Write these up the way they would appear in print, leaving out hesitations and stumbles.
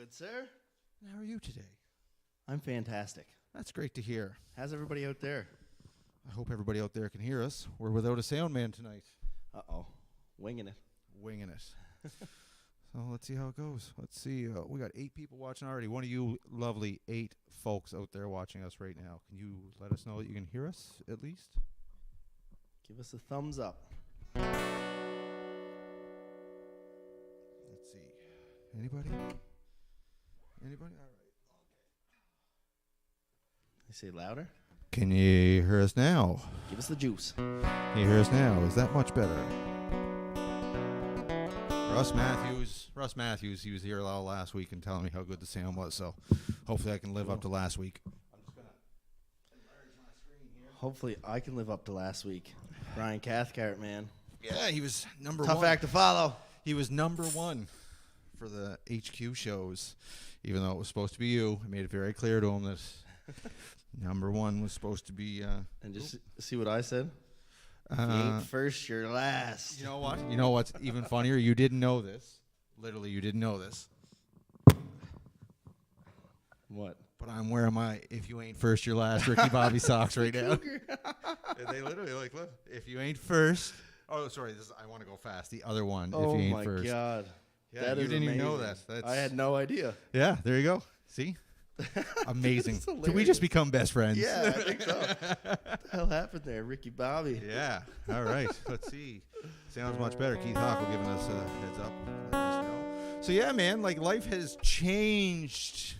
Good, sir. How are you today? I'm fantastic. That's great to hear. How's everybody out there? I hope everybody out there can hear us. We're without a sound man tonight. Uh-oh. Winging it. Winging it. So let's see how it goes. Let's see. We got 8 people watching already. One of you lovely 8 folks out there watching us right now. Can you let us know that you can hear us at least? Give us a thumbs up. Let's see. Anybody? Anybody? All right. You say louder? Can you hear us now? Give us the juice. Can you hear us now? Is that much better? Russ Matthews, he was here last week and telling me how good the sound was, so hopefully I can live up to last week. I'm just going to enlarge my screen here. Hopefully I can live up to last week. Brian Cathcart, man. Yeah, he was number Tough 1. act to follow. He was number 1 for the HQ shows, even though it was supposed to be you. I made it very clear to him that number 1 was supposed to be... and just see what I said? If you ain't first, you're last. You know what? You know what's even funnier? You didn't know this. Literally, you didn't know this. What? But I'm wearing my "If you ain't first, you're last" Ricky Bobby socks right now. They literally like, look, if you ain't first. Oh, sorry. I want to go fast. The other one. Oh if you ain't my first. God. Yeah, that you is didn't amazing. even know that. That's, I had no idea. Yeah, there you go. See? Amazing. Did we hilarious. just become best friends? Yeah, I think so. What the hell happened there, Ricky Bobby? Yeah. All right. Let's see. Sounds much better. Keith Hawk giving us a heads up. Letting us know. So yeah, man, like life has changed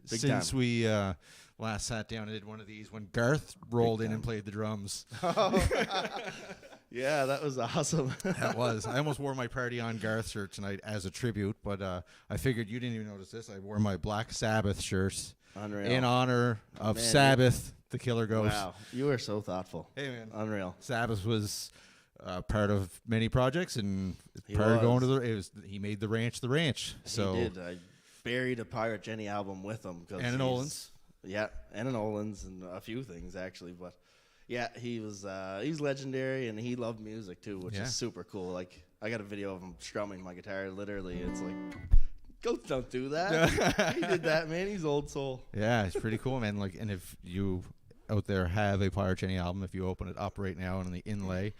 Big since time. we last sat down and did one of these when Garth rolled in and played the drums. Yeah, that was awesome. That was. I almost wore my Party On Garth shirt tonight as a tribute, but I figured you didn't even notice this. I wore my Black Sabbath shirt Unreal. in honor of Man, Sabbath, the Killer Ghost. Wow, you are so thoughtful. Hey, man. Unreal. Sabbath was part of many projects, and He part of going to was. he made the ranch the ranch. So He did. I buried a Pirate Jenny album with him. And an Olins. Yeah, and an Olins and a few things actually, but yeah, he's legendary and he loved music too, which is super cool. Like I got a video of him strumming my guitar. Literally, it's like, goats don't do that. He did that, man. He's old soul. Yeah, it's pretty cool, man. Like, and if you out there have a Pirate Jenny album, if you open it up right now and in the inlay,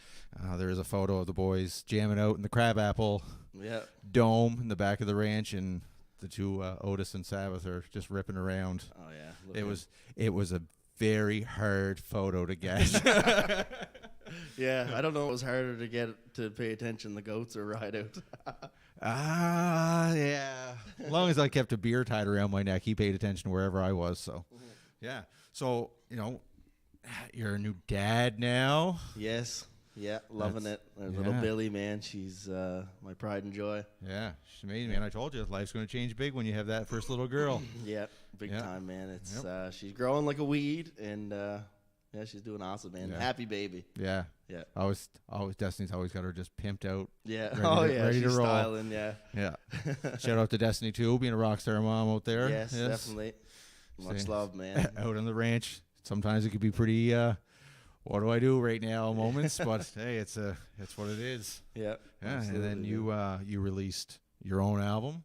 there is a photo of the boys jamming out in the Crabapple Dome in the back of the ranch, and the two Otis and Sabbath are just ripping around. Oh yeah, It was a very hard photo to get. Yeah, I don't know. It was harder to get to pay attention, the goats or ride out. Yeah. As long as I kept a beer tied around my neck, he paid attention wherever I was. So, yeah. So, you're a new dad now. Yes. Yeah, loving it. There's little Billy, man. She's my pride and joy. Yeah, she's amazing, man. I told you, life's going to change big when you have that first little girl. Yeah, big time, man. It's she's growing like a weed, and yeah, she's doing awesome, man. Yeah. Happy baby. Yeah. Yeah. Always Destiny's always got her just pimped out. Yeah. Ready to roll. Styling, yeah. Yeah. Shout out to Destiny too, being a rock star mom out there. Yes, definitely. Much love, man. Out on the ranch. Sometimes it could be pretty what do I do right now moments, but hey, it's what it is. Yeah. Yeah, and then you released your own album.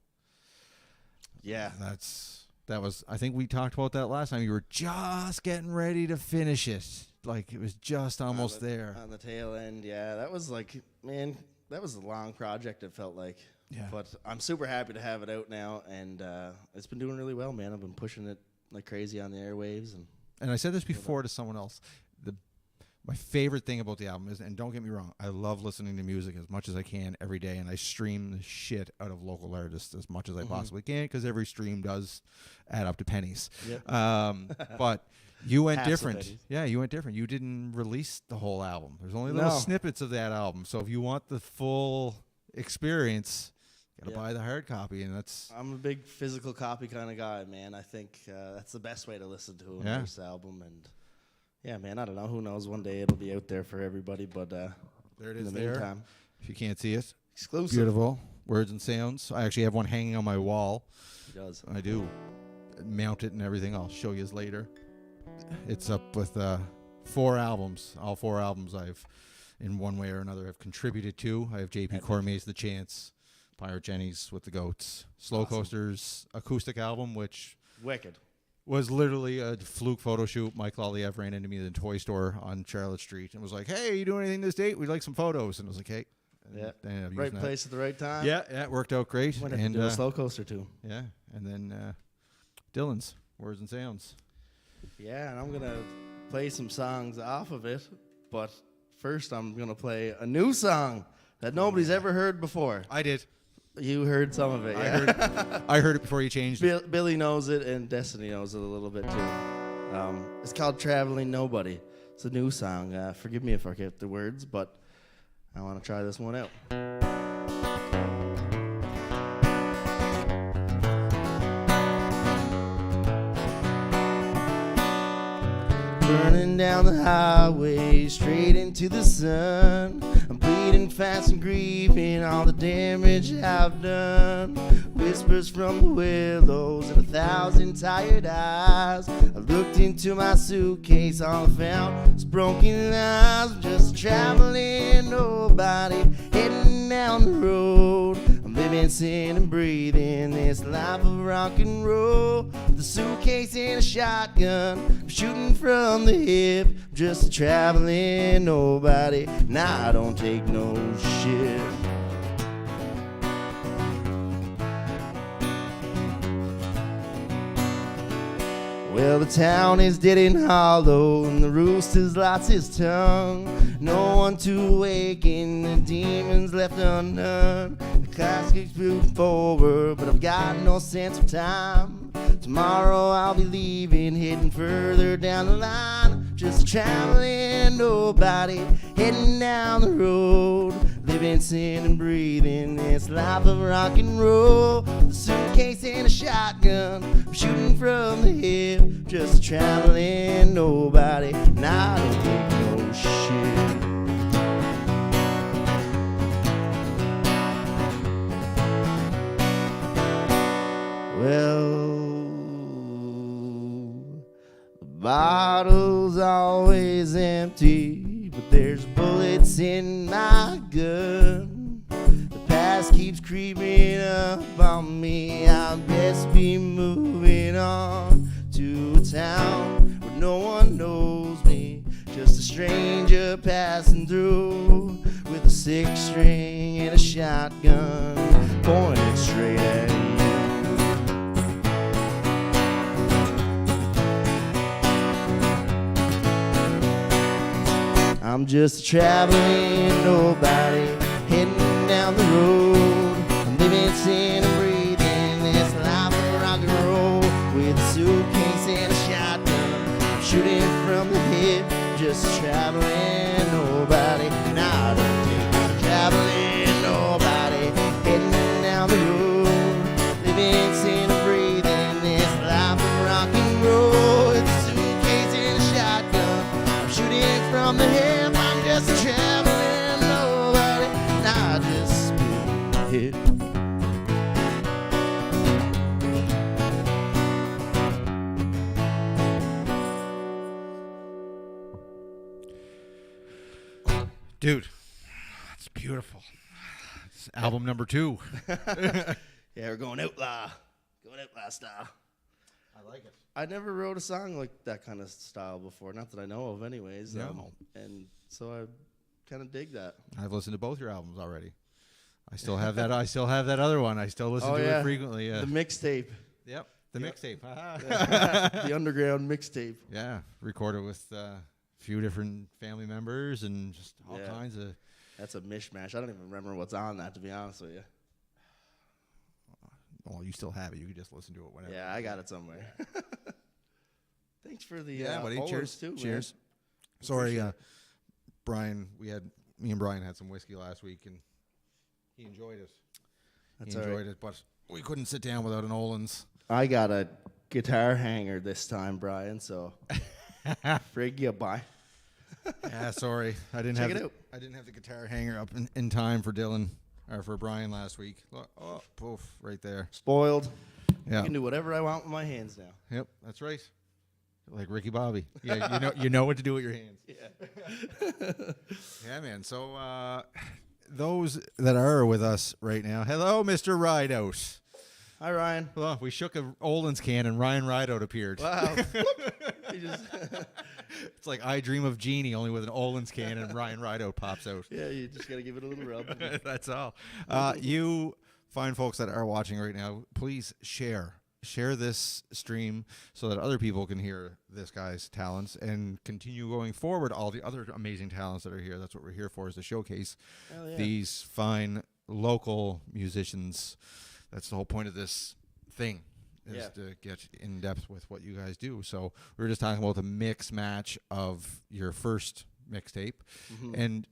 Yeah. That was, I think we talked about that last time. You were just getting ready to finish it. Like it was just almost there. On the tail end, yeah. That was like, man, that was a long project, it felt like. Yeah. But I'm super happy to have it out now, and it's been doing really well, man. I've been pushing it like crazy on the airwaves. And I said this before to someone else. My favorite thing about the album is, and don't get me wrong, I love listening to music as much as I can every day, and I stream the shit out of local artists as much as I possibly can, because every stream does add up to pennies. Yep. But you went Half different. Yeah, you went different. You didn't release the whole album. There's only little snippets of that album. So if you want the full experience, you gotta buy the hard copy, and that's... I'm a big physical copy kind of guy, man. I think that's the best way to listen to a nice album, and... Yeah, man, I don't know. Who knows? One day it'll be out there for everybody, but there it is. in the meantime, if you can't see it, exclusive. Beautiful words and sounds. I actually have one hanging on my wall. He does. I do mount it and everything. I'll show you later. It's up with 4 albums. All 4 albums I've, in one way or another, have contributed to. I have J.P. Cormier's The Chance, Pirate Jenny's with the Goats. Slow Coasters acoustic album, which wicked. Was literally a fluke photo shoot. Mike Loliev ran into me in the toy store on Charlotte Street and was like, "Hey, you doing anything this date? We'd like some photos." And I was like, "Hey." And right place at the right time. Yeah, it worked out great. Went and do a slow coaster too. Yeah, and then Dylan's Words and Sounds. Yeah, and I'm gonna play some songs off of it, but first I'm gonna play a new song that nobody's ever heard before. I did. You heard some of it. Yeah? I heard it before you changed it. Billy knows it, and Destiny knows it a little bit too. It's called Traveling Nobody. It's a new song. Forgive me if I get the words, but I want to try this one out. Burning down the highway, straight into the sun. I'm bleeding fast and grieving all the damage I've done. Whispers from the willows and 1,000 tired eyes. I looked into my suitcase, all I found was broken eyes. I'm just traveling nobody, heading down the road. I'm living, sin, and breathing this life of rock and roll. With a suitcase and a shotgun, I'm shooting from the hip. I'm just a traveling nobody, nah, I don't take no shit. Well, the town is dead and hollow, and the rooster's lost his tongue. No one to awaken, the demons left undone. The clock keeps moving forward, but I've got no sense of time. Tomorrow I'll be leaving, heading further down the line. Just traveling nobody, heading down the road. Living, sin, and breathing this life of rock and roll. The suitcase and a shotgun, I'm shooting from the hip. Just traveling nobody, nah, I don't take no shit. Well, the bottle's always empty, but there's bullets in my gun. The past keeps creeping up on me, I best be moving on to a town where no one knows me. Just a stranger passing through with a 6-string and a shotgun pointed straight at you. I'm just a traveling nobody, heading down the road. I'm living, sin, and breathing this life of rock and roll. With a suitcase and a shotgun, I'm shooting from the hip. Just a traveling nobody, nah, I don't take no traveling nobody, heading down the road. Living, sin, and breathing this life of rock and roll. With a suitcase and a shotgun, I'm shooting from the hip. Just traveling nobody, nah, I just been hit. Dude, that's beautiful. It's album number 2. Yeah, we're going outlaw style. I like it. I never wrote a song like that kind of style before, not that I know of anyways. No. And so I kind of dig that. I've listened to both your albums already. I still have that. I still have that other one. I still listen to it frequently. The mixtape. Yep, the mixtape. The underground mixtape. Yeah, recorded with a few different family members and just all kinds of. That's a mishmash. I don't even remember what's on that, to be honest with you. Well, you still have it. You can just listen to it whenever. Yeah, I got it somewhere. Thanks for the buddy. Cheers too. Cheers. Man. Sorry, Brian. Me and Brian had some whiskey last week, and he enjoyed it. He enjoyed it, but we couldn't sit down without an Olin's. I got a guitar hanger this time, Brian. So, frig you, bye. Yeah, sorry. I didn't have the guitar hanger up in time for Dylan. Or for Brian last week. Look, oh, poof, right there. Spoiled. Yeah. I can do whatever I want with my hands now. Yep, that's right. Like Ricky Bobby. Yeah, you know what to do with your hands. Yeah. Yeah, man. So those that are with us right now, hello, Mr. Rideout. Hi, Ryan. Well, we shook a Olin's can and Ryan Rideout appeared. Wow. It's like I Dream of Jeannie, only with an Olin's can and Ryan Rideout pops out. Yeah, you just got to give it a little rub. That's all. You fine folks that are watching right now, please share this stream so that other people can hear this guy's talents and continue going forward all the other amazing talents that are here. That's what we're here for, is to showcase these fine local musicians. That's the whole point of this thing, is to get in depth with what you guys do. So we were just talking about the mix match of your first mixtape. And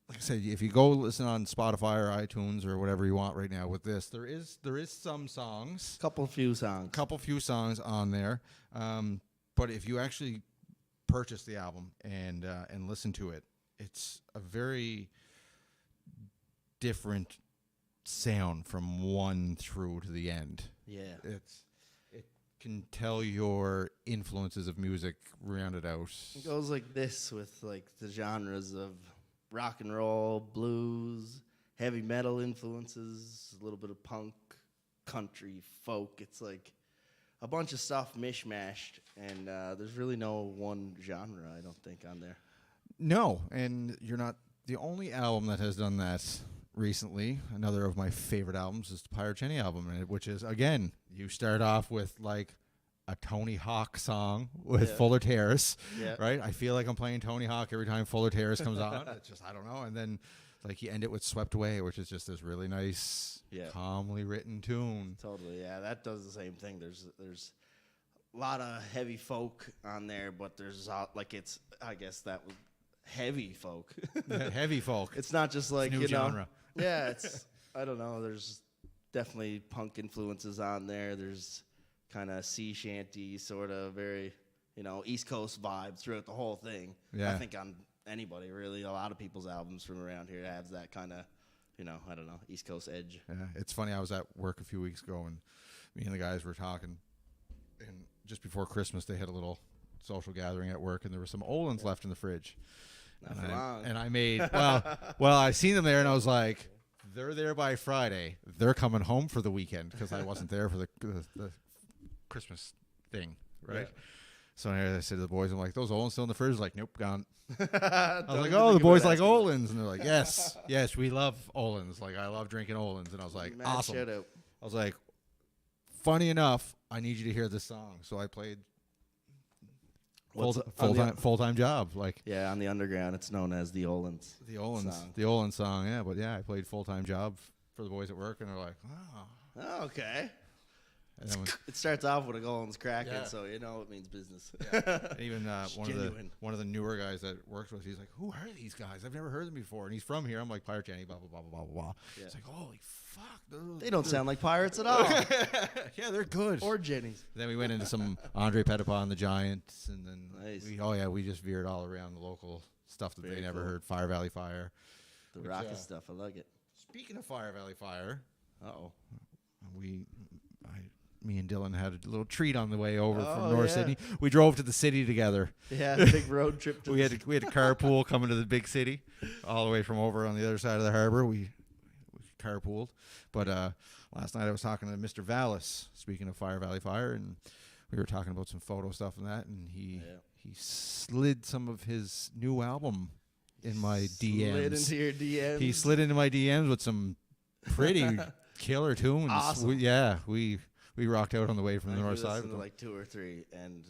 like I said, if you go listen on Spotify or iTunes or whatever you want right now with this, there is some songs. Couple few songs on there. But if you actually purchase the album and listen to it, it's a very different sound from one through to the end. Yeah. It can tell your influences of music rounded out. It goes like this with like the genres of rock and roll, blues, heavy metal influences, a little bit of punk, country, folk. It's like a bunch of stuff mishmashed, and there's really no one genre, I don't think, on there. No, and you're not the only album that has done that recently. Another of my favorite albums is the Pirate Jenny album, which is, again, you start off with like a Tony Hawk song with Fuller Terrace, right? I feel like I'm playing Tony Hawk every time Fuller Terrace comes on. It's just, I don't know. And then like you end it with Swept Away, which is just this really nice, calmly written tune. Totally, yeah. That does the same thing. There's a lot of heavy folk on there, but there's like it's, I guess that was heavy folk. Heavy folk. It's not just like, it's new genre. Yeah, it's, I don't know. There's definitely punk influences on there. There's kind of sea shanty, sort of very, East Coast vibes throughout the whole thing. Yeah. I think on anybody, really, a lot of people's albums from around here have that kind of, I don't know, East Coast edge. Yeah, it's funny. I was at work a few weeks ago, and me and the guys were talking, and just before Christmas, they had a little social gathering at work, and there were some Olins left in the fridge. And I made, well, I seen them there, and I was like, they're there by Friday. They're coming home for the weekend, because I wasn't there for the Christmas thing, right? Yeah. So I said to the boys, I'm like, those Olins still in the fridge? Like, nope, gone. I was like, oh, the boys like Olins. And they're like, yes, we love Olins. Like, I love drinking Olins. And I was like, awesome. Shout out. I was like, funny enough, I need you to hear this song. So I played full-time job. Like, yeah, on the underground, it's known as the Olins. The Olins song, yeah. But yeah, I played full-time job for the boys at work, and they're like, oh, okay. It starts off with a Olins cracking, so it means business. Yeah. Even one of the newer guys that works with, he's like, who are these guys? I've never heard them before. And he's from here. I'm like, Pirate Jenny, blah, blah, blah, blah, blah, blah. Yeah. It's like, holy fuck. They don't sound like pirates at all. Yeah, they're good. Or Jenny's. Then we went into some Andre Petitpas and the Giants, and then nice. we just veered all around the local stuff that Very they never cool. heard. Fire Valley Fire. The rocket stuff, I like it. Speaking of Fire Valley Fire, me and Dylan had a little treat on the way over from North Sydney. We drove to the city together. Yeah, big road trip. We had a carpool coming to the big city, all the way from over on the other side of the harbor. We carpooled. But last night I was talking to Mr. Vallis, speaking of Fire Valley Fire, and we were talking about some photo stuff and that, and he slid some of his new album in my DMs. Slid into your DMs. He slid into my DMs with some pretty killer tunes. Awesome. We rocked out on the way from the north side. Like 2 or 3, and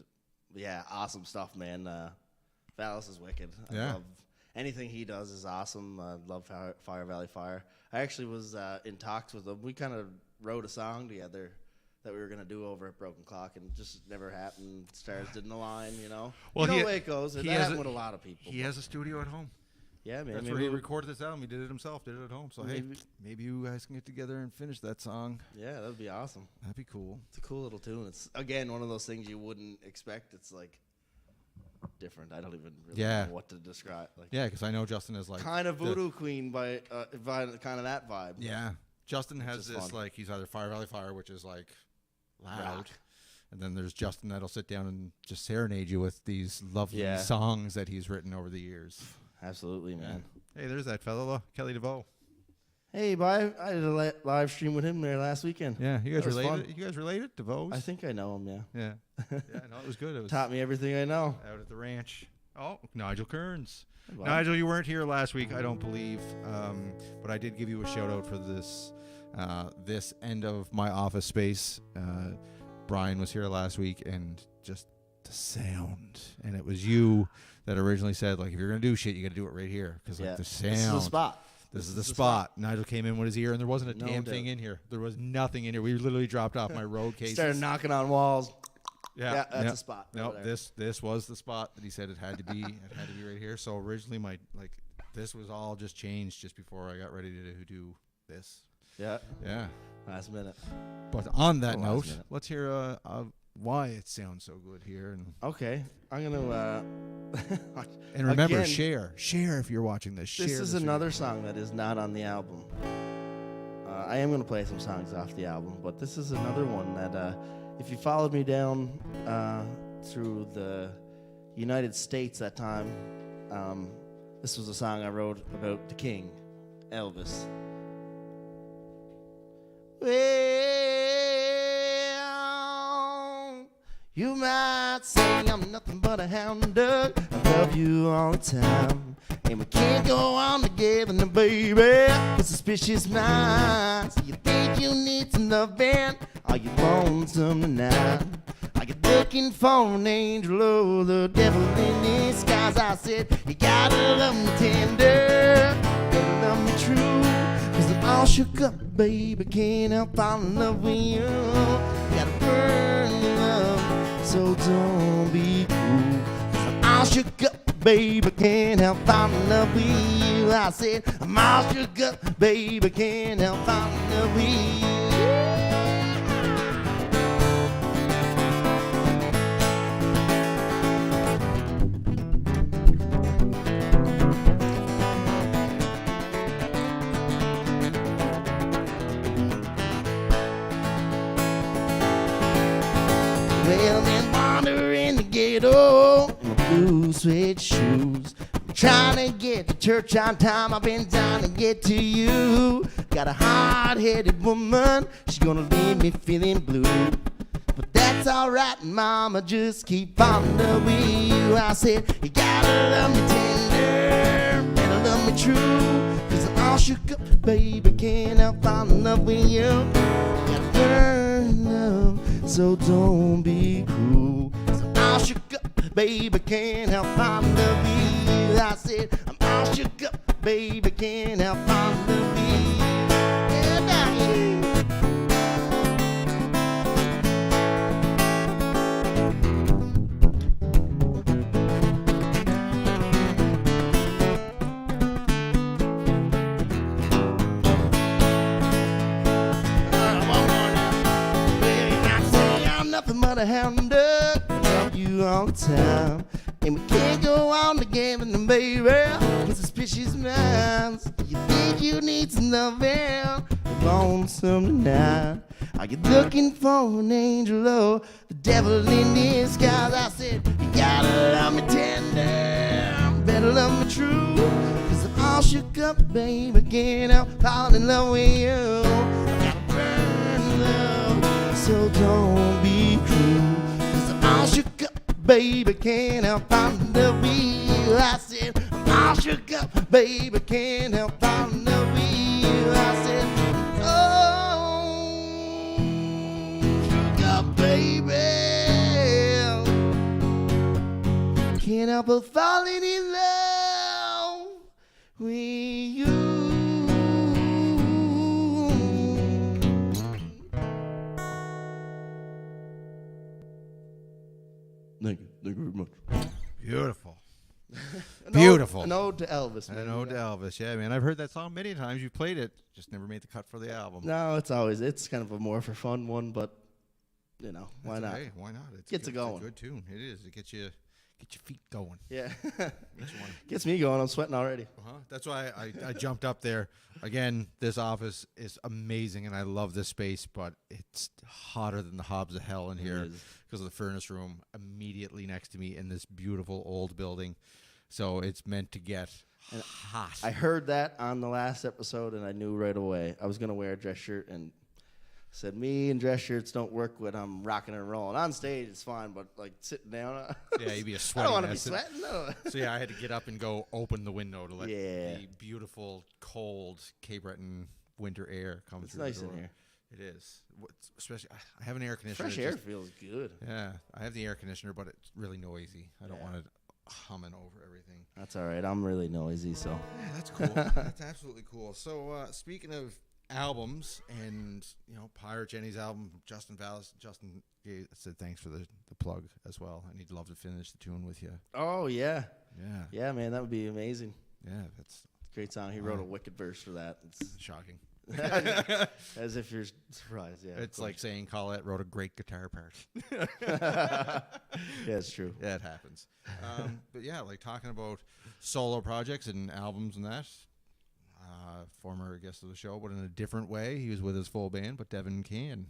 awesome stuff, man. Vallis is wicked. I love anything he does is awesome. I love Fire Valley Fire. I actually was in talks with him. We kind of wrote a song together that we were gonna do over at Broken Clock, and it just never happened. Stars didn't align, Well, the way it goes. That happened with a lot of people. He has a studio at home. Yeah, man. That's where he recorded this album. He did it himself. Did it at home. So maybe you guys can get together and finish that song. Yeah, that'd be awesome. That'd be cool. It's a cool little tune. It's again one of those things you wouldn't expect. It's like different. I don't even really know what to describe. Like, because I know Justin is like kind of Voodoo Queen by kind of that vibe. Yeah, Justin has this fun. like he's either Fire Valley Fire, which is like loud. Rock. And then there's Justin that'll sit down and just serenade you with these lovely songs that he's written over the years. Absolutely, man. Hey, there's that fellow, Kelly Devoe. Hey, bye. I did a live stream with him there last weekend. Yeah, you guys related? Fun. You guys related, Devoe's? I think I know him. Yeah. Yeah. Yeah. No, it was good. It was taught me everything I know out at the ranch. Oh, Nigel Kearns. Hey, Nigel, you weren't here last week, I don't believe, but I did give you a shout out for this end of my office space. Brian was here last week, and just the sound, and it was you that originally said, like, if you're gonna do shit, you got to do it right here, because like the sound. This is the spot. This is the spot. Nigel came in with his ear, and there wasn't a damn thing in here. There was nothing in here. We literally dropped off my road cases. Started knocking on walls. Yeah, that's a spot. No, this was the spot that he said it had to be. It had to be right here. So originally, this was all just changed just before I got ready to do this. Yeah. Yeah. Last minute. But on that note, let's hear why it sounds so good here. And okay, I'm gonna. and remember, again, share if you're watching this. This is another song that is not on the album. I am gonna play some songs off the album, but this is another one that, if you followed me down through the United States that time, this was a song I wrote about the King, Elvis. Well, you might say I'm nothing but a hound dog. I love you all the time, and we can't go on together, now, baby, with suspicious minds. You think you need some loving? Are you lonesome tonight? Are you looking for an angel or the devil in disguise? I said, you gotta love me tender, gotta love me true, 'cause I'm all shook up, baby, can't help falling in love with you. You gotta burn in love, so don't be cruel, 'cause I'm all shook up, baby, can't help falling in love with you. I said, I'm all shook up, baby, can't help falling in love with you. Well, been wandering the ghetto in my blue suede shoes, trying to get to church on time. I've been trying to get to you. Got a hard-headed woman, she's gonna leave me feeling blue. But that's alright, mama, just keep falling in love with you. I said, you gotta love me tender, better love me true, 'cause I'm all shook up, baby, can't help falling in love with you. Gotta burn love, so don't be cruel, 'cause I'm all shook up, baby, can't help falling in love with you. I said, I'm all shook up, baby, can't help falling in love with you. Yeah, nothing but a hound dog. I love you all the time, and we can't go on together, baby, with suspicious minds. You think you need some loving, you're lonesome tonight. Are you looking for an angel or the devil in disguise? I said, you gotta love me tender, better love me true, 'cause I'm all shook up, baby, can't help falling in love with you. I gotta burn love, so don't be cruel, 'cause I'm all shook up, baby, can't help falling in love with you. I said, I'm all shook up, baby, can't help falling in love with you. I said, oh, shook up, baby, can't help but falling in love with you. Thank you very much. Beautiful. Beautiful. An ode to Elvis. An ode to Elvis. Yeah, man. I've heard that song many times. You've played it, just never made the cut for the album. No, it's kind of a more for fun one, but you know, why not? Okay, why not? It gets it going. It's a good tune. It is. It gets your feet going. Yeah. Gets me going. I'm sweating already. That's why I jumped up there. Again, this office is amazing, and I love this space, but it's hotter than the hobs of hell in here because of the furnace room immediately next to me in this beautiful old building. So it's meant to get hot. I heard that on the last episode, and I knew right away. I was going to wear a dress shirt, and said, me and dress shirts don't work when I'm rocking and rolling. On stage, it's fine, but, like, sitting down. Yeah, you'd be a sweaty I don't want to be mess. sweating, no. So, yeah, I had to get up and go open the window to let Yeah. the beautiful, cold Cape Breton winter air come through. It's nice the door. in here. It is. Especially, I have an air conditioner. Fresh air feels good. Yeah, I have the air conditioner, but it's really noisy. I don't want it humming over everything. That's all right. I'm really noisy, so. Yeah, that's cool. That's absolutely cool. So, speaking of albums and, Pirate Jenny's album, Justin said thanks for the plug as well, and he'd love to finish the tune with you. Oh, yeah. Yeah. Yeah, man, that would be amazing. Yeah, that's a great song. He wrote a wicked verse for that. It's shocking. As if you're surprised, yeah. It's like saying Colette wrote a great guitar part. Yeah, it's true. Yeah, it happens. But yeah, like talking about solo projects and albums and that. Former guest of the show, but in a different way. He was with his full band, but Devin Can.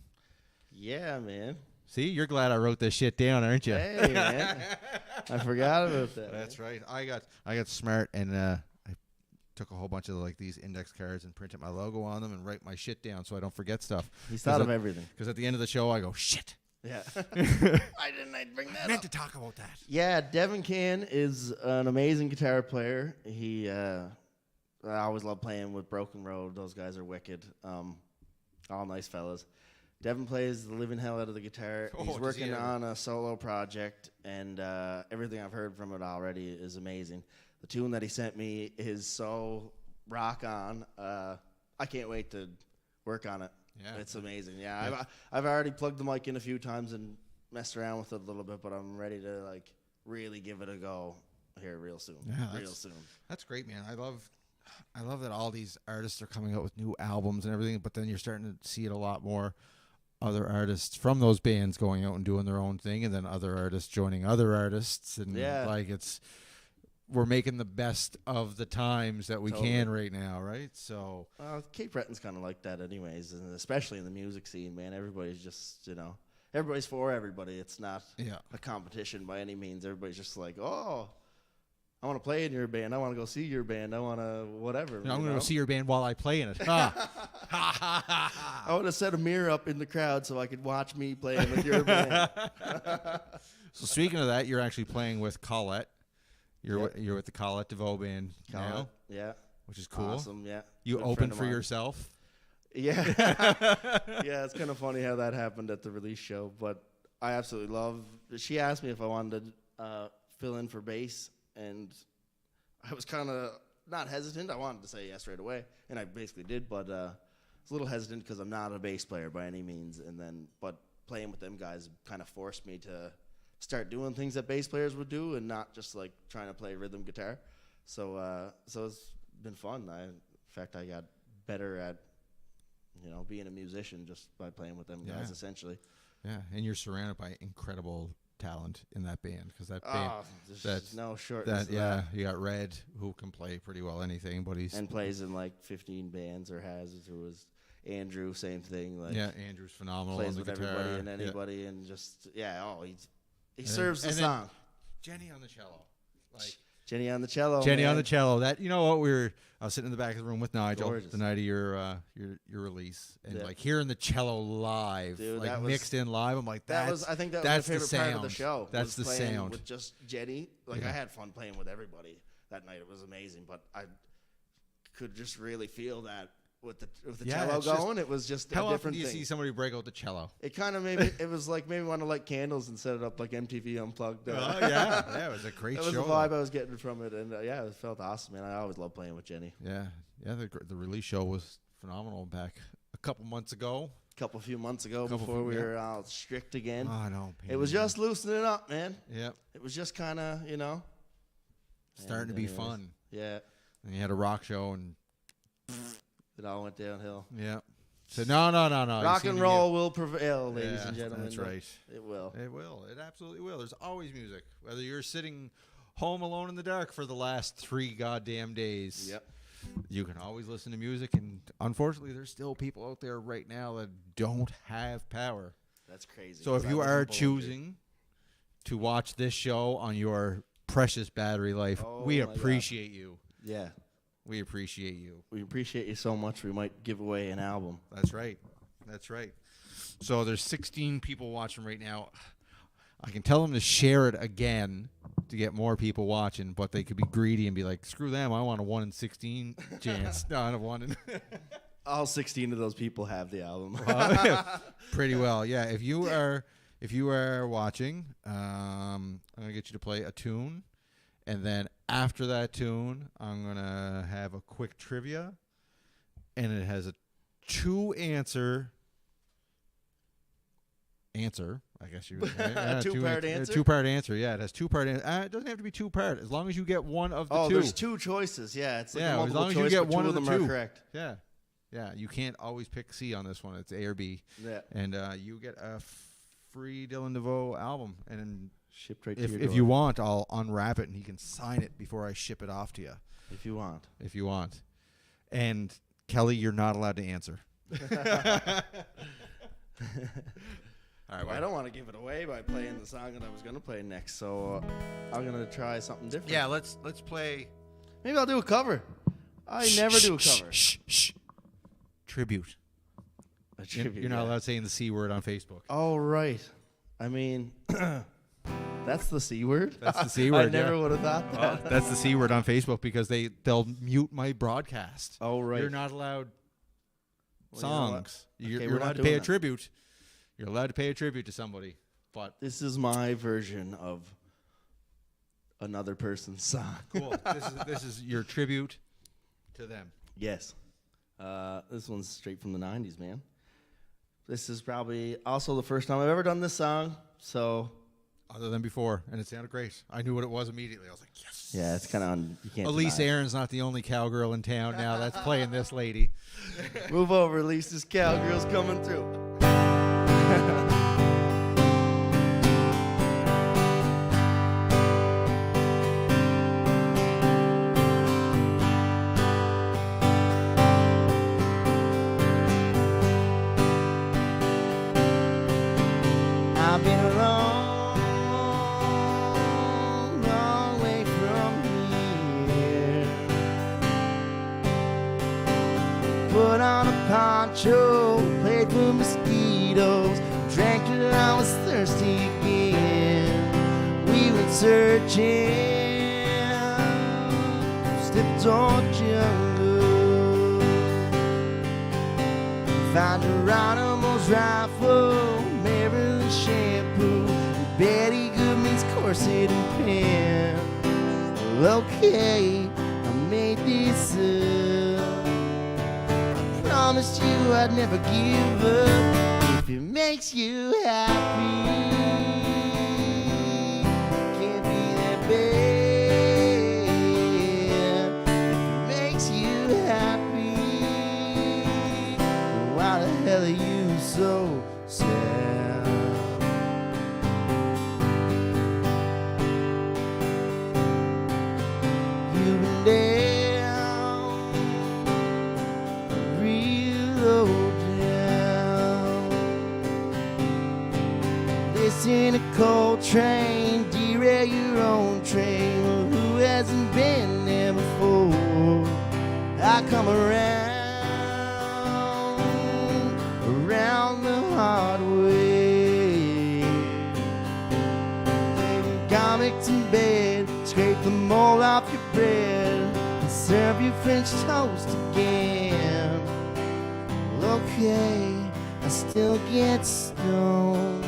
Yeah, man. See, you're glad I wrote this shit down, aren't you? Hey, man. I forgot about that. That's right. I got smart and I took a whole bunch of like these index cards and printed my logo on them and write my shit down so I don't forget stuff. He's thought of everything. Because at the end of the show, I go, shit. Yeah. Why didn't I bring that I meant up? to talk about that. Yeah, Devin Can is an amazing guitar player. He, I always love playing with Broken Road. Those guys are wicked. All nice fellas. Devin plays the living hell out of the guitar. He's working on a solo project, and everything I've heard from it already is amazing. The tune that he sent me is so rock on. I can't wait to work on it. Yeah, it's amazing. Yeah, I've already plugged the mic in a few times and messed around with it a little bit, but I'm ready to like really give it a go here real soon. Yeah, real soon. That's great, man. I love that all these artists are coming out with new albums and everything, but then you're starting to see it a lot more. Other artists from those bands going out and doing their own thing, and then other artists joining other artists, and we're making the best of the times that we can right now, right? So Cape Breton's kind of like that anyways, and especially in the music scene, man. Everybody's just, everybody's for everybody. It's not a competition by any means. Everybody's just like, oh, I want to play in your band. I want to go see your band. I want to whatever. I'm going to go see your band while I play in it. I would have set a mirror up in the crowd so I could watch me playing with your band. So speaking of that, you're actually playing with Colette. You're with the Tape Devoe band now. Yeah. Which is cool. Awesome, yeah. You opened for yourself? Yeah. Yeah, it's kind of funny how that happened at the release show, but I absolutely love. She asked me if I wanted to fill in for bass, and I was kind of not hesitant. I wanted to say yes right away, and I basically did, but I was a little hesitant because I'm not a bass player by any means, but playing with them guys kind of forced me to start doing things that bass players would do and not just like trying to play rhythm guitar. So it's been fun. In fact, I got better at being a musician just by playing with them guys essentially. Yeah, and you're surrounded by incredible talent in that band because that band there's no shortness. You got Red, who can play pretty well anything, but he's plays in like 15 bands or has. There was Andrew, same thing. Like Andrew's phenomenal. Plays on the with guitar. everybody and anybody, and just he serves the song. Jenny on the cello, Jenny on the cello. Jenny on the cello. That I was sitting in the back of the room with Nigel the night of your release, and like hearing the cello live, dude, mixed in live. I'm like, I think that was my favorite part of the show. That's the sound with just Jenny. I had fun playing with everybody that night. It was amazing, but I could just really feel that. With the cello going, it was just a different thing. How often do you see somebody break out the cello? It kind of it was like maybe want to light candles and set it up like MTV Unplugged. Oh, yeah, it was a great show. It was the vibe I was getting from it, and it felt awesome, man. I always love playing with Jenny. Yeah, the release show was phenomenal back a couple months ago. Few months ago before we were all strict again. Oh, no. It was just loosening up, man. Yeah. It was just kind of, starting to be fun. Yeah. And you had a rock show and it all went downhill. Yeah. So no. Rock and roll will prevail, ladies and gentlemen. That's right. It will. It will. It absolutely will. There's always music. Whether you're sitting home alone in the dark for the last 3 goddamn days. Yep. You can always listen to music, and unfortunately there's still people out there right now that don't have power. That's crazy. So if you are choosing to watch this show on your precious battery life. Oh, We appreciate you. Yeah. We appreciate you. We appreciate you so much. We might give away an album. That's right. That's right. So there's 16 people watching right now. I can tell them to share it again to get more people watching, but they could be greedy and be like, screw them. I want a 1 in 16 chance. No, I don't want it. All 16 of those people have the album. Pretty well. Yeah. If you are watching, I'm going to get you to play a tune. And then after that tune, I'm going to have a quick trivia. And it has a 2-answer, I guess you would say. A two-part answer? Two-part answer, yeah. It has two-part answer. It doesn't have to be two-part, as long as you get one of the two. Oh, there's 2 choices. Yeah, it's like a multiple as long as choice, you get but one two of them the 2. are correct. Yeah. Yeah, you can't always pick C on this one. It's A or B. Yeah. And you get a free Dylan Devoe album. And shipped right to your door. if you want, I'll unwrap it and he can sign it before I ship it off to you. If you want. If you want. And Kelly, you're not allowed to answer. All right, well, I don't want to give it away by playing the song that I was going to play next, so I'm going to try something different. Yeah, let's play. Maybe I'll do a cover. I never do a cover. Tribute. A tribute. You're not allowed saying the C word on Facebook. Oh, right. I mean, that's the C word? That's the C word, I never would have thought that. Well, that's the C word on Facebook because they'll mute my broadcast. Oh, right. You're not allowed songs. You know you're allowed to pay a tribute. You're allowed to pay a tribute to somebody. But this is my version of another person's song. Cool. This is your tribute to them. Yes. This one's straight from the 90s, man. This is probably also the first time I've ever done this song, so... Other than before, and it sounded great. I knew what it was immediately. I was like, yes. Yeah, it's kind of you can't Elise deny it. Aaron's not the only cowgirl in town now that's playing this lady. Move over, Elise. This cowgirl's coming through. I've been a long, long way from here. Put on a poncho, played for mosquitoes, drank till I was thirsty again. We went searching, stepped on jungle, found Geronimo's rifle, Maryland shampoo, Betty Goodman's corset and pen. Okay, I made this up. I promised you I'd never give up. If it makes you happy, can't be that bad. If it makes you happy, why the hell are you so sad? You've been down, real low down. Listen to Coltrane, derail your own train. Well, who hasn't been there before? I come around the hard way. Playing comics in bed, scrape the mold off your bread, and serve you French toast again. Okay, I still get stoned.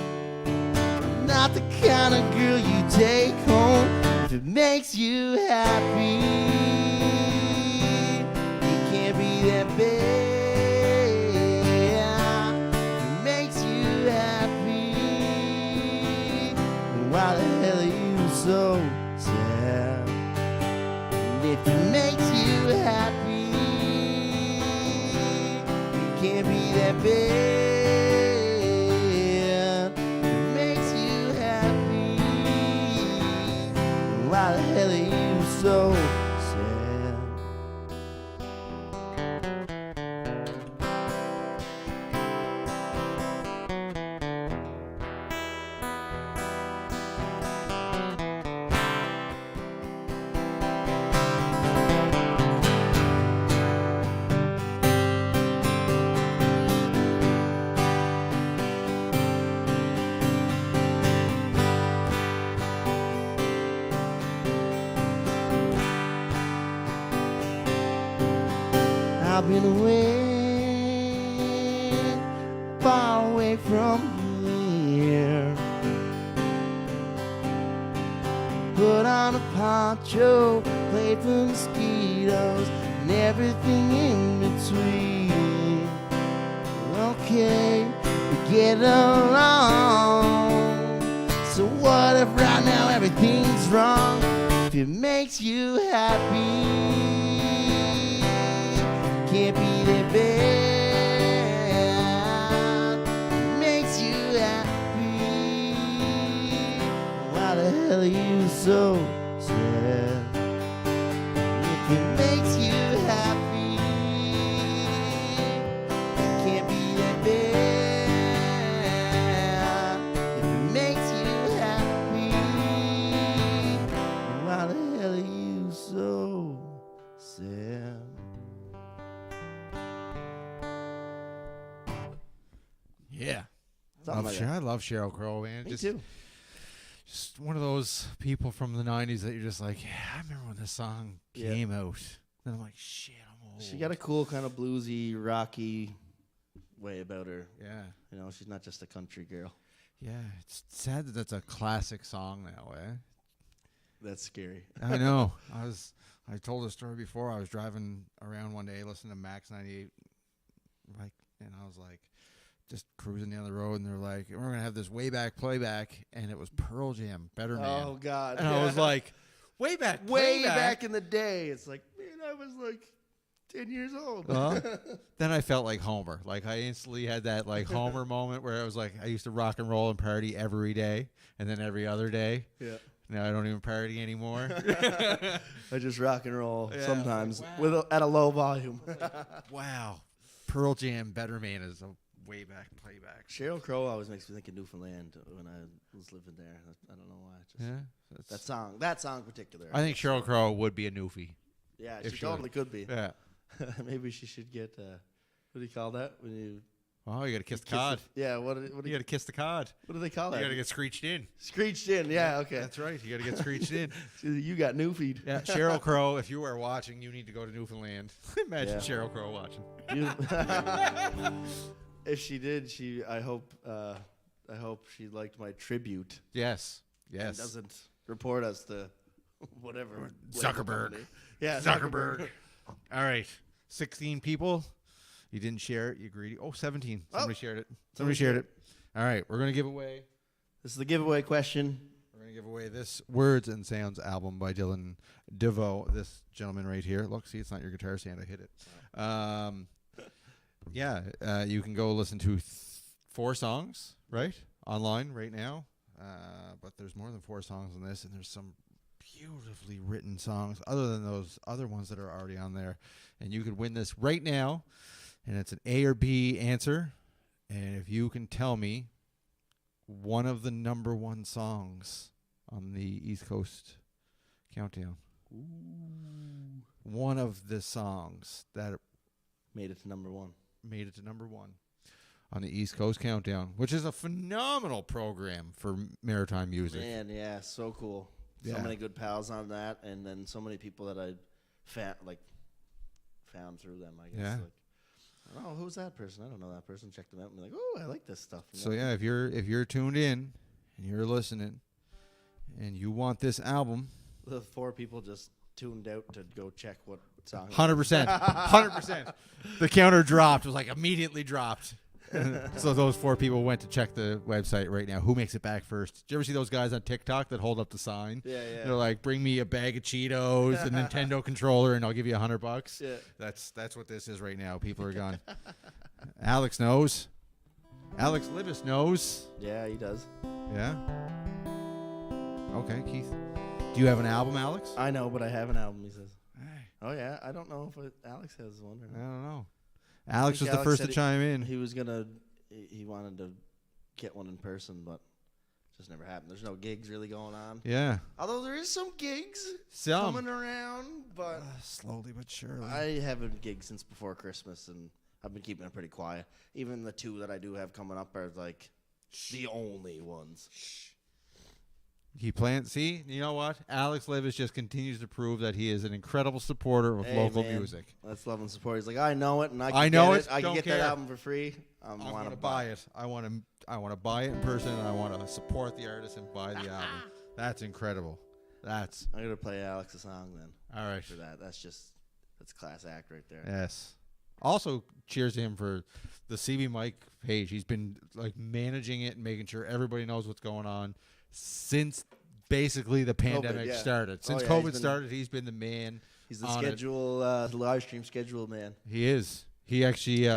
Not the kind of girl you take home. If it makes you happy, it can't be that bad. If it makes you happy, why the hell are you so sad? And if it makes you happy, it can't be that bad. If it makes you happy, why the hell are you so sad? I've been away, far away from here. Put on a poncho, played for mosquitoes, and everything in between. Okay, we get along. So what if right now everything's wrong? If it makes you happy, can't be that bad. It makes you happy. Why the hell are you so sad? If it makes you happy, it can't be that bad. If it makes you happy, why the hell are you so sad? Yeah. Something like I love Sheryl Crow, man. Me too. Just one of those people from the 90s that you're just like, yeah, I remember when this song came out. Then I'm like, shit, I'm old. She got a cool kind of bluesy, rocky way about her. Yeah. You know, she's not just a country girl. Yeah. It's sad that that's a classic song now, eh? That's scary. I know. I told a story before. I was driving around one day listening to Max 98, like, and I was like, just cruising down the road, and they're like, we're going to have this way back playback, and it was Pearl Jam, Better Man. Oh, God. And I was like, way back in the day. It's like, man, I was like 10 years old. Then I felt like Homer. Like, I instantly had that, like, Homer moment where I was like, I used to rock and roll and party every day, and then every other day. Yeah. Now I don't even party anymore. I just rock and roll sometimes like, wow. at a low volume. Wow. Pearl Jam, Better Man is a way back playback. Sheryl Crow always makes me think of Newfoundland when I was living there. I don't know why. Just that song in particular. I think Sheryl Crow would be a newfie. Yeah, she totally could be. Yeah. Maybe she should get, what do you call that? When you Oh, you got to kiss the cod. Yeah, what you got to kiss the cod. What do they call that? You got to get screeched in. Screeched in, yeah, okay. That's right. You got to get screeched in. You got Newfeed. Yeah, Sheryl Crow, if you are watching, you need to go to Newfoundland. Imagine Sheryl Crow watching. If she did, I hope she liked my tribute. Yes. Yes. And doesn't report us to whatever. Zuckerberg. Yeah, Zuckerberg. All right. 16 people. You didn't share it. You greedy. Oh, 17. Somebody shared it. Somebody shared it. All right. We're going to give away. This is the giveaway question. We're going to give away this Words and Sounds album by Dylan Devoe. This gentleman right here. Look, see, it's not your guitar stand. I hit it. You can go listen to 4 songs, right? Online right now. But there's more than 4 songs on this, and there's some beautifully written songs other than those other ones that are already on there. And you could win this right now. And it's an A or B answer. And if you can tell me one of the number 1 songs on the East Coast Countdown. Ooh. One of the songs that made it to number 1. Made it to number 1 on the East Coast Countdown, which is a phenomenal program for maritime music. Man, yeah, so cool. So many good pals on that, and then so many people that I found through them, I guess. Yeah. Like, oh, who's that person? I don't know that person. Check them out and be like, oh, I like this stuff. So yeah, if you're tuned in and you're listening and you want this album, the 4 people just tuned out to go check what song. 100%, 100%. The counter dropped. It was like immediately dropped. So those 4 people went to check the website right now. Who makes it back first? Did you ever see those guys on TikTok that hold up the sign? Yeah. They're like, bring me a bag of Cheetos, a Nintendo controller, and I'll give you $100. Yeah. That's what this is right now. People are gone. Alex knows. Alex Libis knows. Yeah, he does. Yeah. Okay, Keith. Do you have an album, Alex? I know, but I have an album, he says. Hey. Oh, yeah. I don't know if Alex has one or not. I don't know. Alex was the first to chime in. He wanted to get one in person, but it just never happened. There's no gigs really going on. Yeah. Although there is some gigs coming around, but slowly but surely. I haven't gigged since before Christmas, and I've been keeping it pretty quiet. Even the 2 that I do have coming up are like the only ones. He plans. See, you know what? Alex Livis just continues to prove that he is an incredible supporter of local music. Let's love and support. He's like, I know it, and I can get that album for free. I'm going to buy it. I want to buy it in person, and I want to support the artist and buy the album. That's incredible. I'm gonna play Alex a song then. All right. For that, that's class act right there. Yes. Also, cheers to him for the CB Mike page. He's been like managing it and making sure everybody knows what's going on since basically the pandemic started. Since COVID started, he's been the man. He's the live stream schedule man. He is. He actually,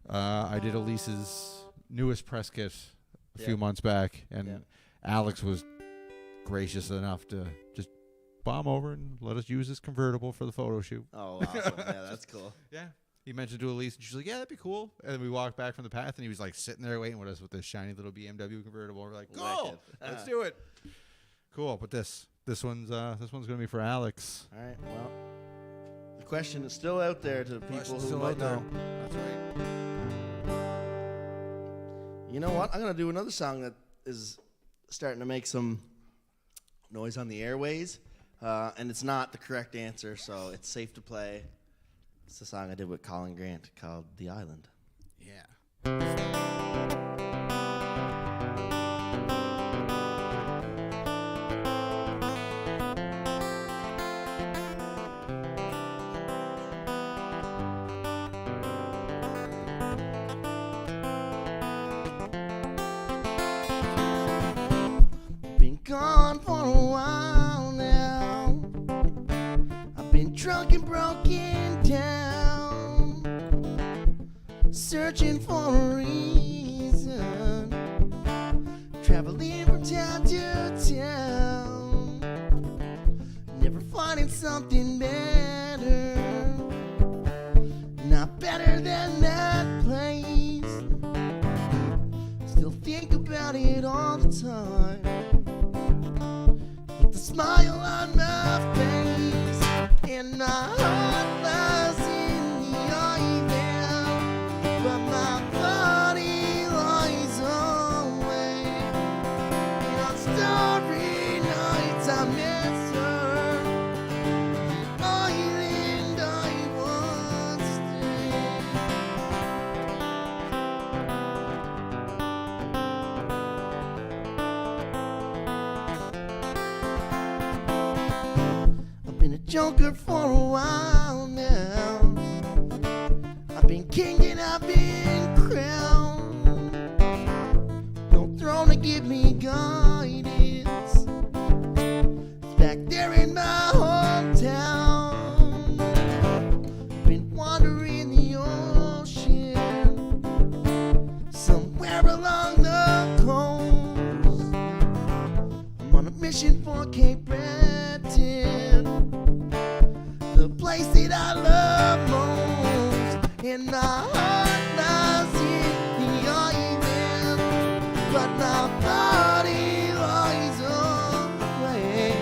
I did Elise's newest press kit a few months back, and Alex was gracious enough to just bomb over and let us use his convertible for the photo shoot. Oh, awesome. Yeah, that's cool. Yeah. He mentioned to Elise, and she's like, yeah, that'd be cool. And then we walked back from the path, and he was like sitting there waiting with us with this shiny little BMW convertible. We're like, go, let's do it. Cool. But this one's gonna be for Alex. All right. Well, the question is still out there to the people who might know. That's right. You know what? I'm gonna do another song that is starting to make some noise on the airways, and it's not the correct answer, so it's safe to play. It's a song I did with Colin Grant called The Island. Yeah. Been gone for a while now. I've been drunk and broken down, searching for a reason, traveling from town to town, never finding something better, not better than that place. Still think about it all the time, with a smile on my face, and my heart lies in the island, but my body lies away. And on starry nights I miss her, the island I once stayed. I've been a joker for a while now. I've been king and I've been crowned. No throne to give me guidance. It's back there in my hometown. Been wandering the ocean, somewhere along the coast. I'm on a mission for Cape Breton, the place that I love most. And my heart lies in the island, but my body lies away.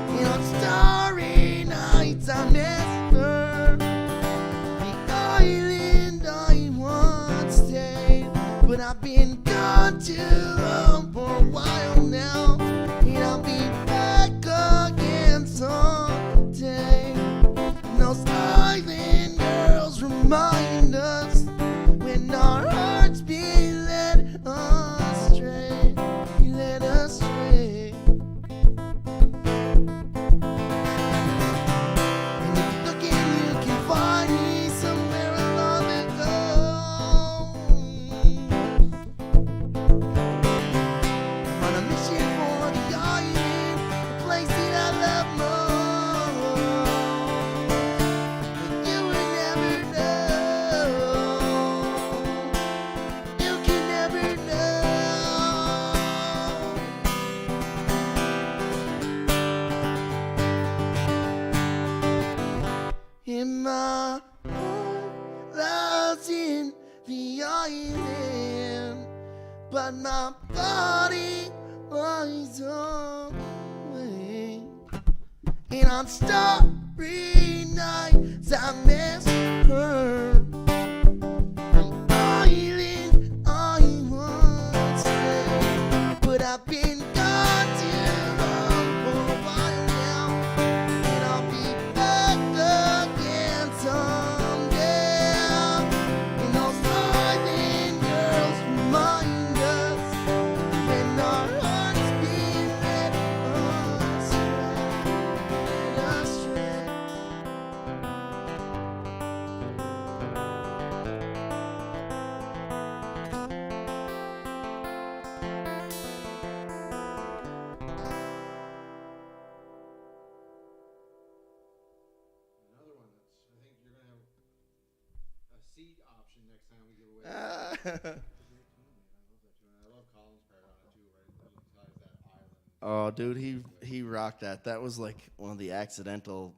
And on starry nights I miss her, the island I once stayed. But I've been gone too long for a while now, and I'll be back again someday. And those island girls remind us when our hearts be led astray, led astray. And if you're looking, you can find me somewhere along the coast. I'm on a mission for the island, the place that I love most. But you will never know. You can never know. In my heart lies in the island, but my body lies away. And on starry nights I miss her, the island I once stayed. But I've been gone too time we give away. I love Colin's part on it too, right? He ties that island. Oh, dude, he rocked that. That was like one of the accidental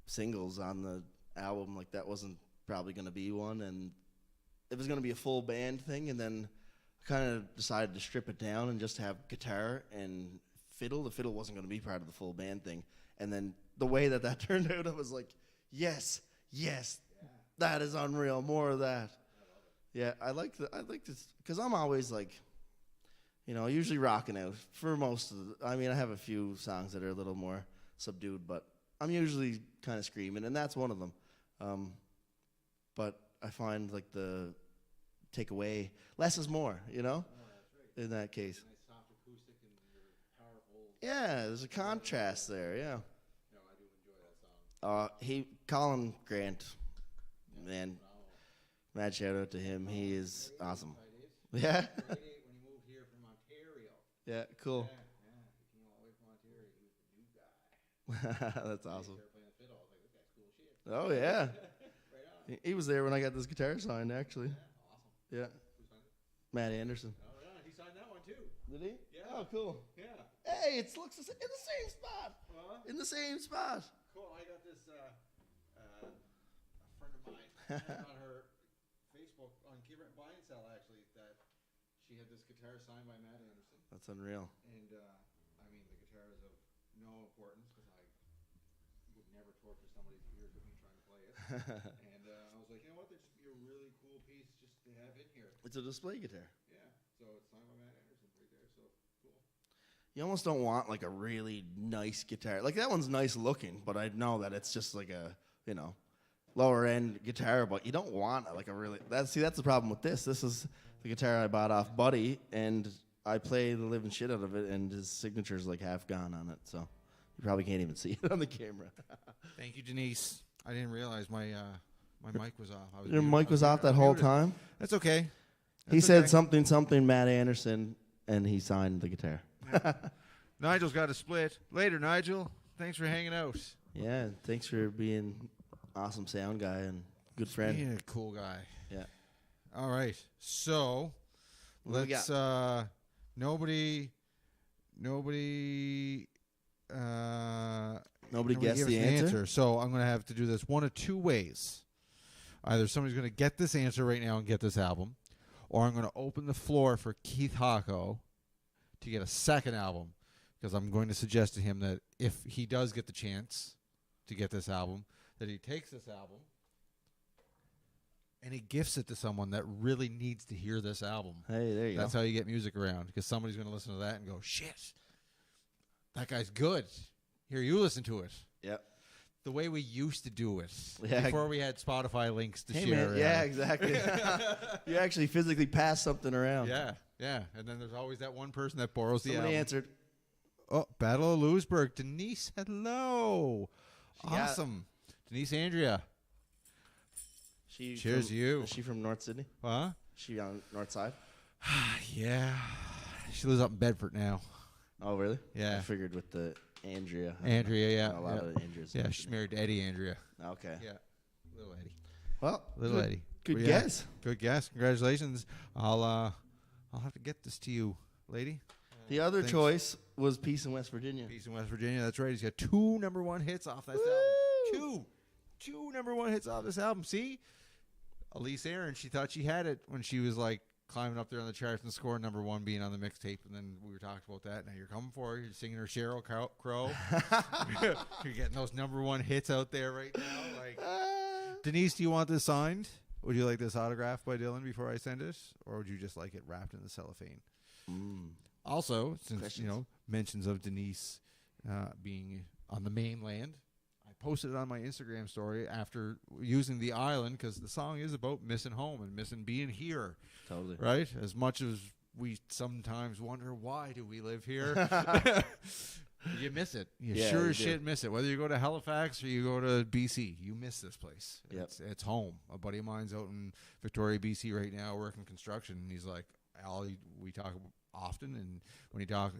singles on the album. Like that wasn't probably going to be one, and it was going to be a full band thing, and then I kind of decided to strip it down and just have guitar and fiddle. The fiddle wasn't going to be part of the full band thing, and then the way that turned out, I was like, yes, that is unreal. More of that. Yeah, I like this because I'm always like, usually rocking out for most of I have a few songs that are a little more subdued, but I'm usually kind of screaming, and that's one of them. But I find like the take away less is more, Oh, that's right. in that case. Nice soft acoustic and your powerful. Yeah, there's a contrast there. Yeah. No, I do enjoy that song. Colin Grant, man, mad shout out to him. He is awesome. Yeah. When he moved here from Ontario. Yeah, cool. Yeah, he came all the way from Ontario. He was the new guy. That's awesome. He started playing the fiddle. I was like, this guy's cool shit. Oh yeah. Right on. He was there when I got this guitar signed, actually. Yeah, awesome. Yeah. Who signed it? Matt Anderson. Oh, right on. He signed that one too. Did he? Yeah. Oh, cool. Yeah. Hey, it looks in the same spot. In the same spot. Cool. I got this a friend of mine on her Facebook on Buy and Sell actually that she had this guitar signed by Matt Anderson. That's unreal. And the guitar is of no importance because I would never torture somebody's ears with me trying to play it. And I was like, you know what? This would be a really cool piece just to have in here. It's a display guitar. Yeah. So it's signed by Matt Anderson right there. So cool. You almost don't want like a really nice guitar. Like that one's nice looking, but I know that it's just like a, lower end guitar, but you don't want like a really that's the problem with this. This is the guitar I bought off Buddy, and I play the living shit out of it, and his signature's like half gone on it, so you probably can't even see it on the camera. Thank you, Denise. I didn't realize my mic was off. Your mic was off that whole time? That's okay. He said something Matt Anderson, and he signed the guitar. Yeah. Nigel's got a split. Later, Nigel. Thanks for hanging out. Yeah, thanks for being awesome sound guy and good friend. Being a cool guy. Yeah. All right. So, let's nobody guessed the answer. So, I'm going to have to do this one of two ways. Either somebody's going to get this answer right now and get this album, or I'm going to open the floor for Keith Hocko to get a second album, because I'm going to suggest to him that if he does get the chance to get this album, that he takes this album and he gifts it to someone that really needs to hear this album. Hey, there you go. That's how you get music around, because somebody's going to listen to that and go, shit, that guy's good. Here, you listen to it. Yep. The way we used to do it. Yeah. Before we had Spotify links to hey, share. Man. Yeah, exactly. You actually physically pass something around. Yeah, yeah. And then there's always that one person that borrows the album. Somebody answered. Oh, Battle of Lewisburg. Denise, hello. Awesome. Denise Andrea. Cheers to you. Is she from North Sydney? Huh? She on North Side? Yeah. She lives up in Bedford now. Oh, really? Yeah. I figured with the Andrea. Andrea, yeah. A lot of Andreas. Yeah, she's married to Eddie Andrea. Okay. Yeah. Little Eddie. Well, Little Eddie. Good guess. Good guess. Congratulations. I'll have to get this to you, lady. The other choice was Peace in West Virginia. Peace in West Virginia. That's right. He's got 2 number 1 hits off that album. Two number 1 hits off this album. See? Elise Aaron, she thought she had it when she was like climbing up there on the charts and scoring number 1 being on the mixtape, and then we were talking about that. Now you're coming for her. You're singing her Sheryl Crow. You're getting those number 1 hits out there right now. Like, Denise, do you want this signed? Would you like this autographed by Dylan before I send it, or would you just like it wrapped in the cellophane? Also, since mentions of Denise being on the mainland, I posted it on my Instagram story after using the island, because the song is about missing home and missing being here. Totally. Right? As much as we sometimes wonder, why do we live here? You miss it. You sure as shit miss it. Whether you go to Halifax or you go to BC, you miss this place. Yep. It's home. A buddy of mine's out in Victoria, BC right now working construction, and he's like, we talk often, and when he talks,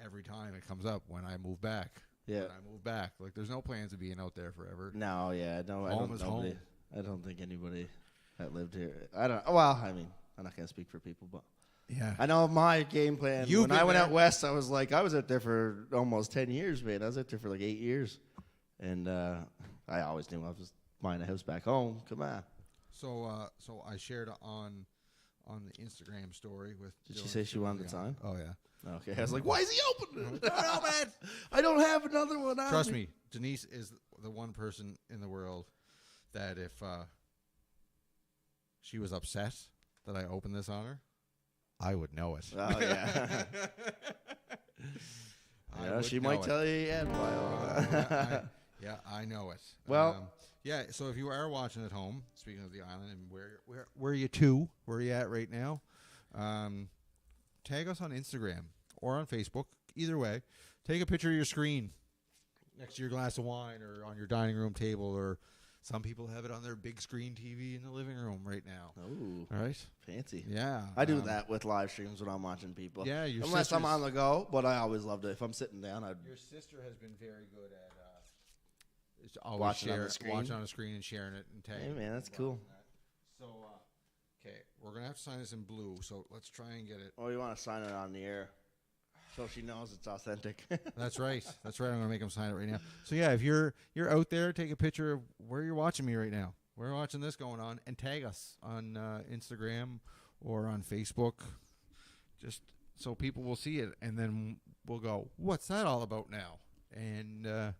every time it comes up, when I move back. Yeah. When I move back. Like, there's no plans of being out there forever. No, yeah. No, Home is home. I don't think anybody that lived here. I don't. Well, I mean, I'm not gonna speak for people, but Yeah. I know my game plan. You've when I went been out west, I was out there for almost 10 years, man. I was out there for like 8 years, and I always knew I was buying a house back home. Come on. So I shared on the Instagram story with. Did she say she wanted to sign? Oh yeah. Okay. I was like, why is he opening it? No, man. I don't have another one. Trust me, Denise is the one person in the world that if she was upset that I opened this on her, I would know it. Oh yeah. Yeah, she might tell you yeah. Yeah, I know it. Well, yeah. So if you are watching at home, speaking of the island, and where are you to? Where are you at right now? Tag us on Instagram or on Facebook. Either way, take a picture of your screen next to your glass of wine or on your dining room table, or some people have it on their big screen TV in the living room right now. Oh, all right, fancy. Yeah, I do that with live streams when I'm watching people. Yeah, unless I'm on the go, but I always loved it. If I'm sitting down, Your sister has been very good at always watching on the screen. Watching on the screen and sharing it and tagging. Hey man, that's cool. So, okay, we're gonna have to sign this in blue. So let's try and get it. Oh, you want to sign it on the air, so she knows it's authentic. That's right. That's right. I'm gonna make them sign it right now. So yeah, if you're out there, take a picture of where you're watching me right now. We're watching this going on, and tag us on Instagram or on Facebook, just so people will see it, and then we'll go, "What's that all about now?" And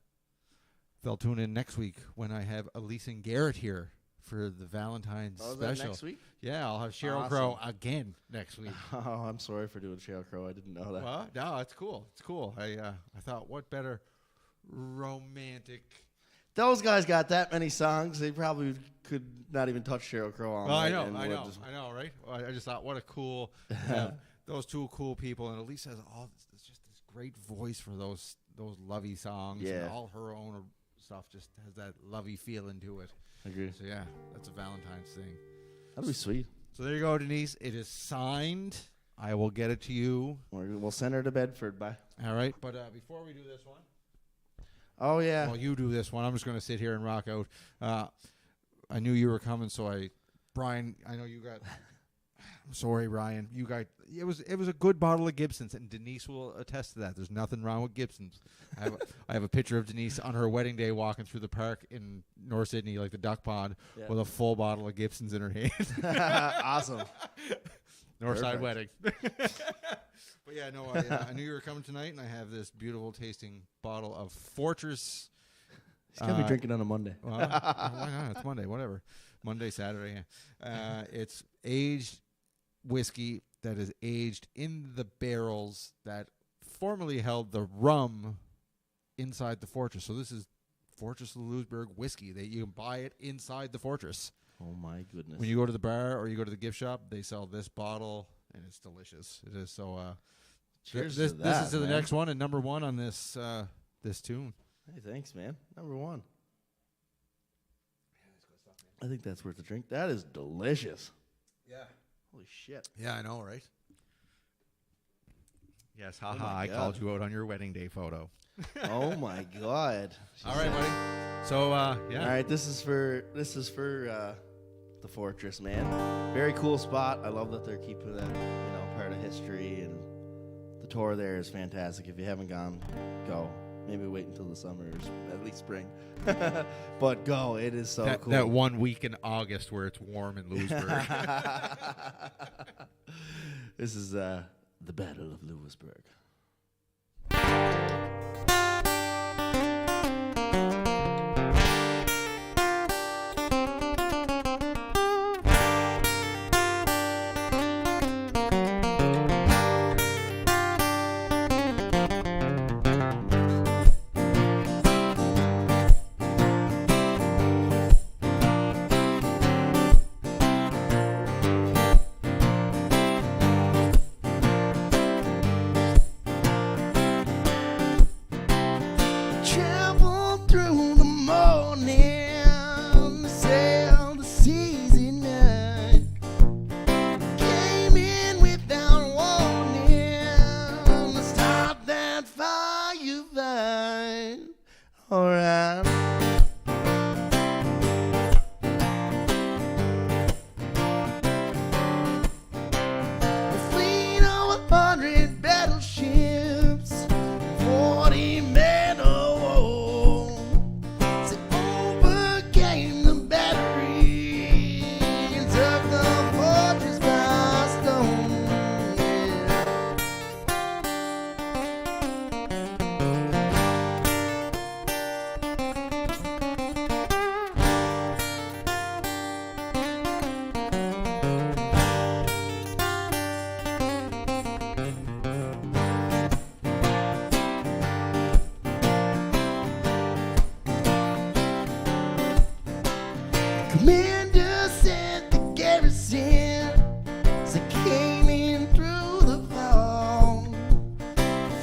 they'll tune in next week when I have Elise and Garrett here for the Valentine's special. That next week? Yeah, I'll have Sheryl Crow again next week. Oh, I'm sorry for doing Sheryl Crow. I didn't know that. Well, no, it's cool. It's cool. I thought, what better romantic. Those guys got that many songs. They probably could not even touch Sheryl Crow on. Well, I know, right? Well, I just thought, what a cool, those two cool people, and Elise has it's just this great voice for those lovey songs. Yeah. And all her own stuff just has that lovey feeling to it. I agree. So yeah, that's a Valentine's thing. That'd be sweet. So there you go, Denise. It is signed. I will get it to you. We'll send her to Bedford. Bye. All right, but before we do this one. Oh yeah. Well, you do this one. I'm just going to sit here and rock out. I knew you were coming, so Brian. I know you got. I'm sorry, Ryan. You got. It was a good bottle of Gibson's, and Denise will attest to that. There's nothing wrong with Gibson's. I have a picture of Denise on her wedding day walking through the park in North Sydney, like the duck pond, with a full bottle of Gibson's in her hand. Awesome. Northside wedding. But yeah, no, I knew you were coming tonight, and I have this beautiful tasting bottle of Fortress. He's gonna be drinking on a Monday. Well, why not? It's Monday, whatever. Monday, Saturday. Yeah. It's aged whiskey that is aged in the barrels that formerly held the rum inside the Fortress. So this is Fortress Lewisburg whiskey. You can buy it inside the Fortress. Oh my goodness! When you go to the bar or you go to the gift shop, they sell this bottle, and it's delicious. It is so. Cheers this to that, is to the next one and number one on this this tune. Hey, thanks, man. Number one. I think that's worth a drink. That is delicious. Yeah. Holy shit. Yeah, I know, right? Yes, Oh haha, my I God. called you out on your wedding day photo. Oh my God. All right, buddy. So, yeah. All right, this is for the Fortress, man. Very cool spot. I love that they're keeping that, part of history, and the tour there is fantastic. If you haven't gone, go. Maybe wait until the summer or at least spring. But go. It is so cool. That 1 week in August where it's warm in Lewisburg. This is the Battle of Lewisburg. Commander sent the garrison as they came in through the fall.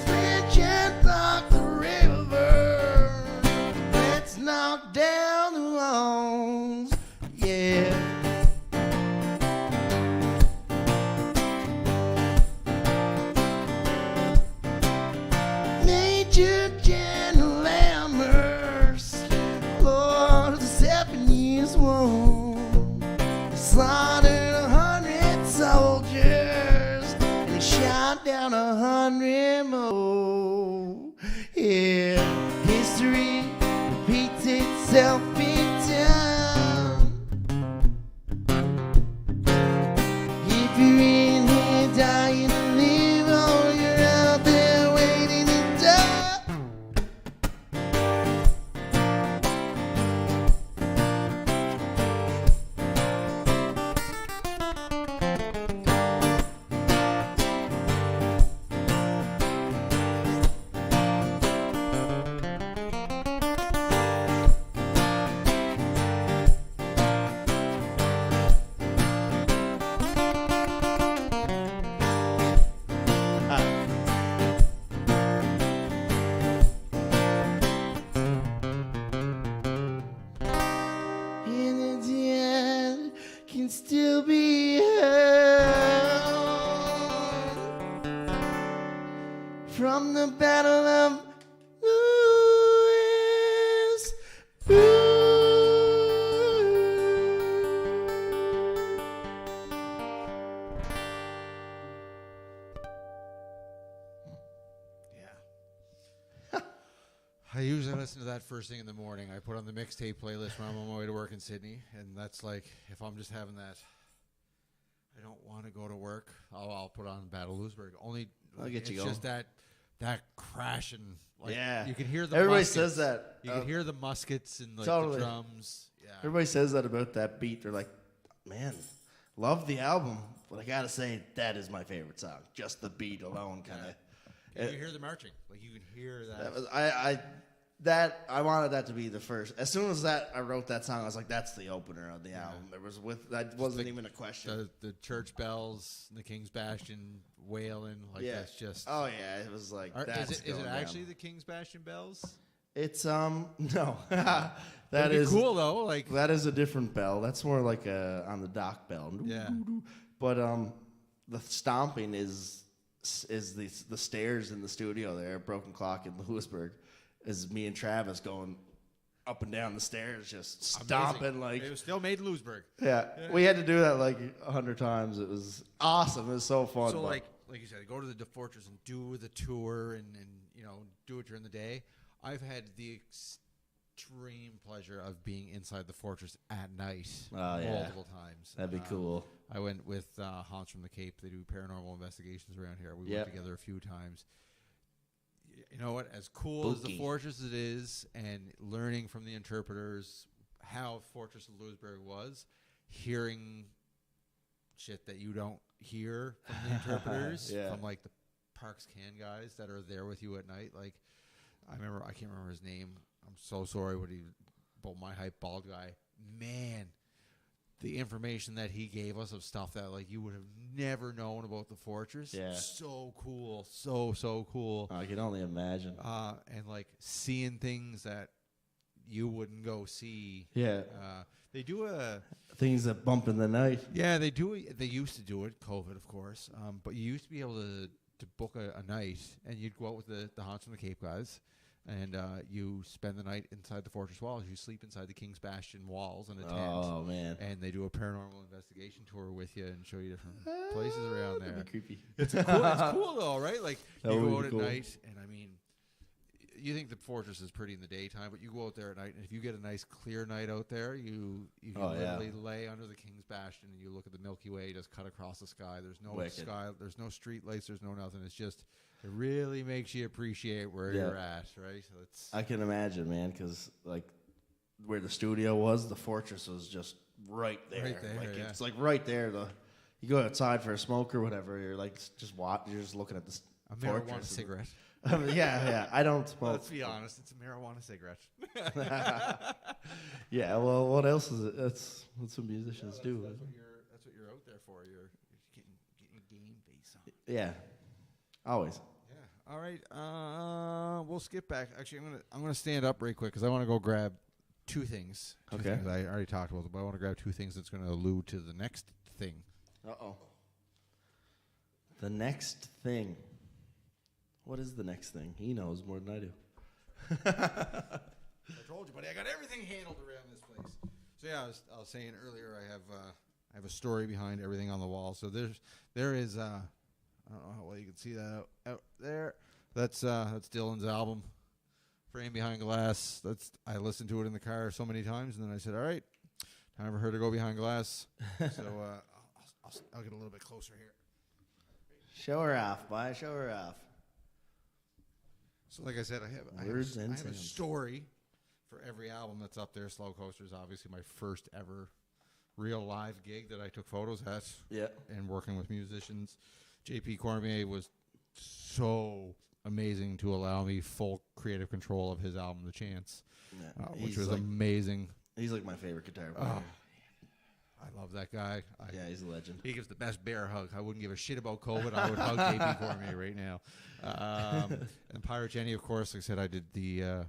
French had blocked the river. Let's knock down the walls. Yeah. Major General Amherst, Lord of the 7 Years' War, slaughtered 100 soldiers and he shot down 100 more. Yeah, history repeats itself in time. If you're in here dying to live, or you're out there waiting to die. And the dead can still be heard from the Battle of Louisburg. I usually listen to that first thing in the morning. I put on the mixtape playlist when I'm on my way to work in Sydney, and that's like, if I'm just having that, I don't want to go to work, I'll put on Battle of Lewisburg. Only, I'll get you it's just that crashing. Like, Yeah. you can hear the Everybody muskets. says that. You can hear the muskets and like Totally. the drums. Yeah. Everybody says that about that beat. They're like, man, love the album, but I gotta say that is my favorite song. Just the beat alone, kind of. You can hear the marching. Like, you can hear that. That was, I wanted that to be the first. As soon as I wrote that song, I was like, that's the opener of the album. It was that wasn't even a question. The church bells, the King's Bastion wailing, like that's just. Oh yeah, it was like Is it actually the King's Bastion bells? It's no. That'd That be is cool though. Like, that is a different bell. That's more like on the dock bell. Yeah. But the stomping is the stairs in the studio there, Broken Clock in Lewisburg, is me and Travis going up and down the stairs, just stomping. Amazing. Like it was still made in Lewisburg. Yeah, we had to do that like 100 times. It was awesome. It was so fun. So like you said, go to the Fortress and do the tour and do it during the day. I've had the extreme pleasure of being inside the Fortress at night multiple times. That'd be cool. I went with Hans from the Cape. They do paranormal investigations around here. We went together a few times. You know what? As cool as the Fortress it is, and learning from the interpreters how Fortress of Lewisburg was, hearing shit that you don't hear from the interpreters, from like the Parks Can guys that are there with you at night. Like, I can't remember his name. I'm so sorry. My hype bald guy. Man, the information that he gave us of stuff that like you would have never known about the Fortress. Yeah. So cool. So cool. I can only imagine. And like seeing things that you wouldn't go see. Yeah. They do things that bump in the night. Yeah, they do. They used to do it. COVID, of course. But you used to be able to book a night, and you'd go out with the Hans from the Cape guys, and you spend the night inside the Fortress walls. You sleep inside the King's Bastion walls in a tent. Oh man! And they do a paranormal investigation tour with you and show you different places around there. That'd be creepy. It's cool. It's cool though, right? Like that you go out cool. at night, and I mean, you think the Fortress is pretty in the daytime, but you go out there at night, and if you get a nice clear night out there, you can literally lay under the King's Bastion and you look at the Milky Way just cut across the sky. There's no sky, there's no street lights, there's no nothing. It's just it really makes you appreciate where you're at, right? So it's I can imagine, man, because like where the studio was, the Fortress was just right there. Like it's like right there. You go outside for a smoke or whatever, you're like just you're just looking at the I've never wanted a cigarette. Yeah. I don't smoke. Let's be honest. It's a marijuana cigarette. Yeah. Well, what else is it? That's what some musicians do. That's what you're out there for. You're getting your game face on. Yeah. Always. Yeah. All right. We'll skip back. Actually, I'm gonna stand up right quick because I want to go grab two things. Two things I already talked about, but I want to grab two things that's going to allude to the next thing. Uh-oh. The next thing. What is the next thing? He knows more than I do. I told you, buddy. I got everything handled around this place. So yeah, I was saying earlier, I have a story behind everything on the wall. So there is I don't know how well you can see that out there. That's Dylan's album, Frame Behind Glass. I listened to it in the car so many times, and then I said, all right, time for her to go behind glass. So I'll get a little bit closer here. Show her off, boy. Show her off. So like I said, I have a story for every album that's up there. Slow Coaster is obviously my first ever real live gig that I took photos at. Yeah. And working with musicians. JP Cormier was so amazing to allow me full creative control of his album, The Chance, which was amazing. He's like my favorite guitar player. I love that guy. Yeah, he's a legend. He gives the best bear hug. I wouldn't give a shit about COVID. I would hug JP Cormier right now. And Pirate Jenny, of course, like I said, I did the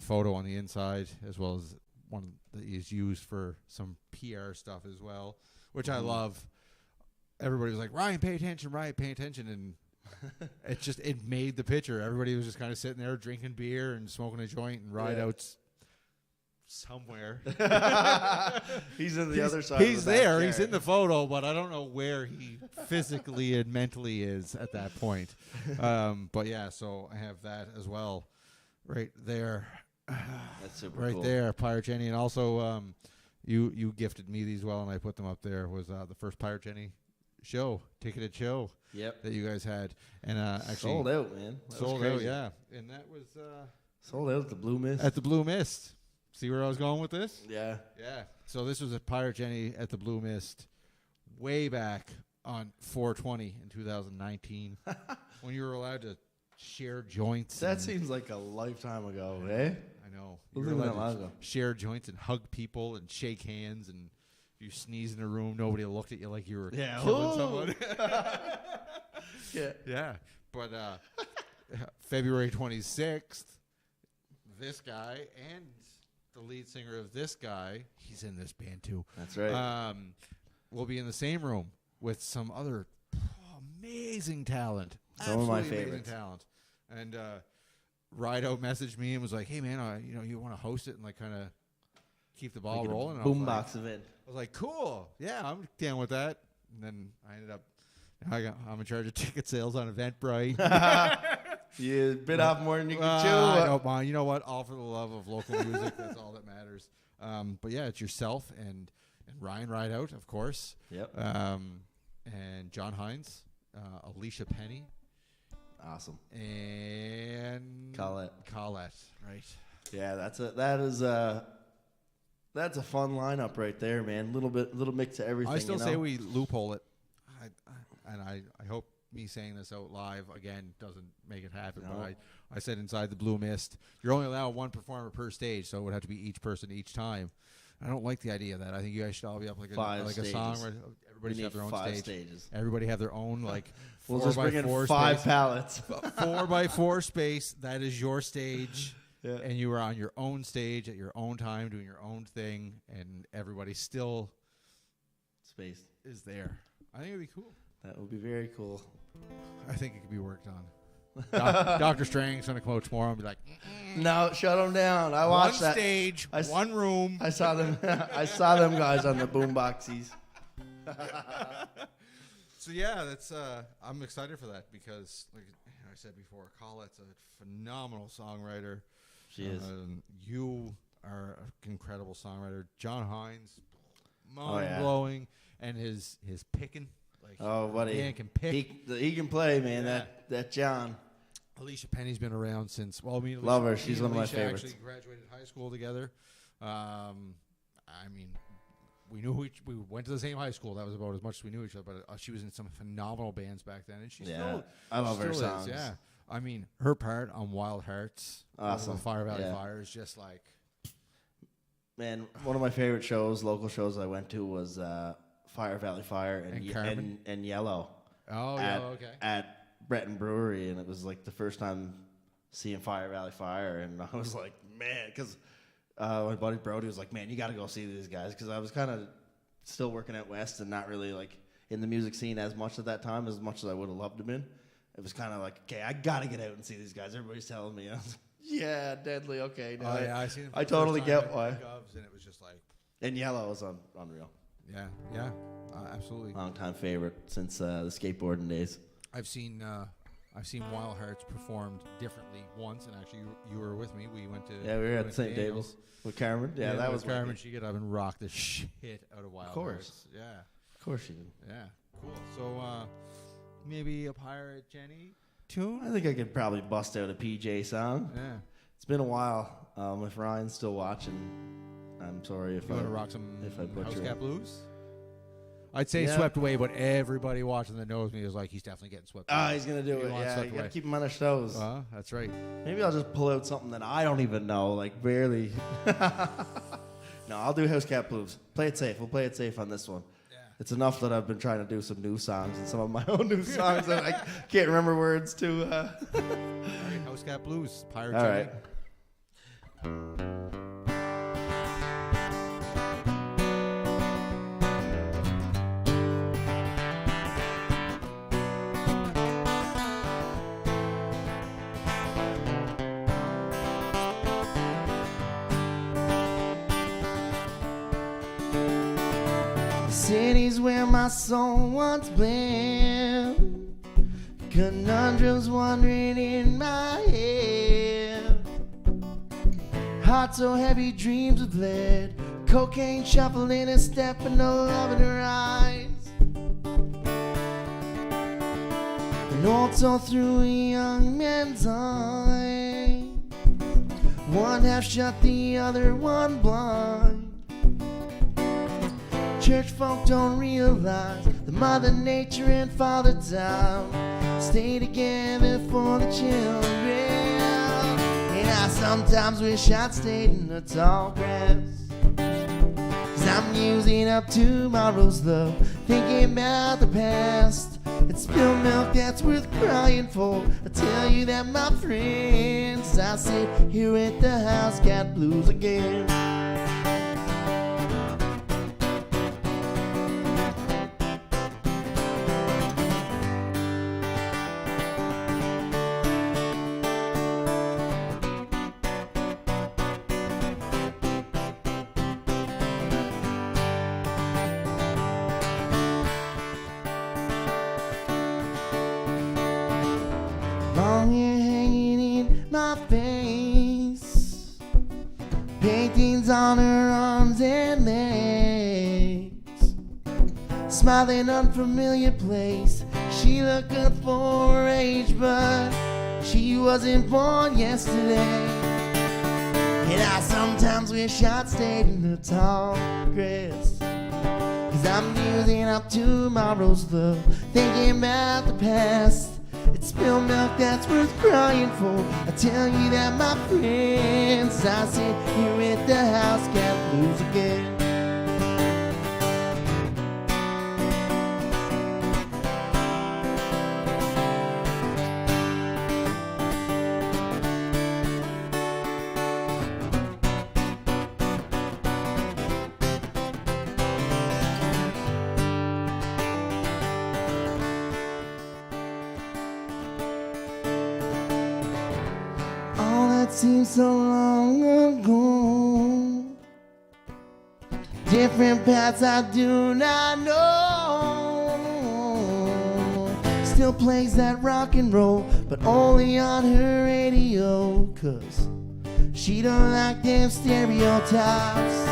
photo on the inside as well as one that is used for some PR stuff as well, which I love. Everybody was like, Ryan, pay attention, and it made the picture. Everybody was just kind of sitting there drinking beer and smoking a joint and ride outs somewhere. He's in the other side. He's there. He's in the photo, but I don't know where he physically and mentally is at that point. But yeah, so I have that as well, right there. That's super right cool. there, Pirate Jenny, and also you gifted me these well, and I put them up there. Was the first Pirate Jenny ticketed show. Yep. That you guys had, and actually sold out, man. Sold out, yeah. And that was sold out at the Blue Mist. At the Blue Mist. See where I was going with this? Yeah. Yeah. So this was a Pirate Jenny at the Blue Mist, way back on 4/20 in 2019, when you were allowed to share joints. That seems like a lifetime ago, eh? I know. You were allowed to share joints and hug people and shake hands, and if you sneeze in a room, nobody looked at you like you were killing someone. Yeah. But February 26th, this guy and the lead singer of this guy, he's in this band too. That's right. We'll be in the same room with some other amazing talent. Some of my favorites. Amazing talent. And Rido messaged me and was like, "Hey man, you want to host it and like kind of keep the ball rolling?" Boombox event. I was like, "Cool, yeah, I'm down with that." And then I ended up, I'm in charge of ticket sales on Eventbrite. You bit off more than you can chew. I don't mind. You know what? All for the love of local music. That's all that matters. But yeah, it's yourself and Ryan Rideout, of course. Yep. And John Hines, Alicia Penny. Awesome. And Colette, right? Yeah, that's a fun lineup right there, man. Little mix of everything. I still say we loophole it. I hope me saying this out live again doesn't make it happen. No. But I said inside the Blue Mist, you're only allowed one performer per stage, so it would have to be each person each time. I don't like the idea of that. I think you guys should all be up like a song where everybody should have their own stage. Stages. Everybody have their own like. We'll just bring in 5 pallets. 4x4 space. That is your stage. Yeah. And you are on your own stage at your own time doing your own thing, and everybody still space is there. I think it would be cool. That would be very cool. I think it could be worked on. Dr. Strang's going to come out tomorrow and be like, "No, shut them down." I watched that. One stage, one room. I saw them. I saw them guys on the boomboxies. So yeah, that's. I'm excited for that because, like I said before, Colette's a phenomenal songwriter. She is. You are an incredible songwriter. John Hines, mind blowing, and his picking. Like, buddy, man can pick. He can play, man. Yeah. That John. Alicia Penny's been around since. Well, love her. She's one of my favorites. Actually graduated high school together. I mean, we went to the same high school. That was about as much as we knew each other. But she was in some phenomenal bands back then, and she still. I love her songs. Yeah. I mean, her part on Wild Hearts, awesome. Fire Valley Fire is just like, man. One of my favorite shows, local shows I went to was Fire Valley Fire and Yellow. Oh, at, yeah, okay. At Breton Brewery, and it was like the first time seeing Fire Valley Fire, and I was like, man, because my buddy Brody was like, man, you got to go see these guys, because I was kind of still working at West and not really like in the music scene as much at that time as much as I would have loved to been. It was kind of like, okay, I got to get out and see these guys. Everybody's telling me. I was like, yeah, deadly, okay. No, I seen them. I totally get why. And it was just like, and Yellow was unreal. Yeah, absolutely. Long-time favorite since the skateboarding days. I've seen Wild Hearts performed differently once, and actually you were with me. We went to we were at St. Tables with Carmen. Yeah, that was Carmen. She got up and rocked the shit out of Wild Hearts. Yeah, of course she did. Yeah, cool. So maybe a Pirate Jenny tune. I think I could probably bust out a PJ song. Yeah, it's been a while. If Ryan's still watching, I'm sorry if you want to rock some House Cat Blues. I'd say Swept Away, but everybody watching that knows me is like, he's definitely getting swept away. He's going to do it. Yeah, you got to keep him on his toes. That's right. Maybe I'll just pull out something that I don't even know, like barely. No, I'll do House Cat Blues. Play it safe. We'll play it safe on this one. Yeah. It's enough that I've been trying to do some new songs and some of my own new songs that I can't remember words to. All right, House Cat Blues, Pirate All Jenny. Right. Cities where my soul once bled, conundrums wandering in my head, heart so heavy, dreams of lead, cocaine shuffling a step and no love in her eyes, an old soul through a young man's eye, one half shut, the other one blind. Church folk don't realize that Mother Nature and Father Time stay together for the children. And I sometimes wish I'd stayed in the tall grass, 'cause I'm using up tomorrow's love, thinking about the past. It's spilled milk that's worth crying for. I tell you that, my friends, I sit here with the House Cat Blues again. Long hair hanging in my face, paintings on her arms and legs, smiling unfamiliar place. She looked good for her age, but she wasn't born yesterday. And I sometimes wish I'd stayed in the tall grass, 'cause I'm using up tomorrow's love, thinking about the past. It's spilled milk that's worth crying for. I tell you that, my friends, I sit here with the House Cat Blues again. Seems so long ago, different paths I do not know, still plays that rock and roll, but only on her radio, 'cause she don't like them stereotypes.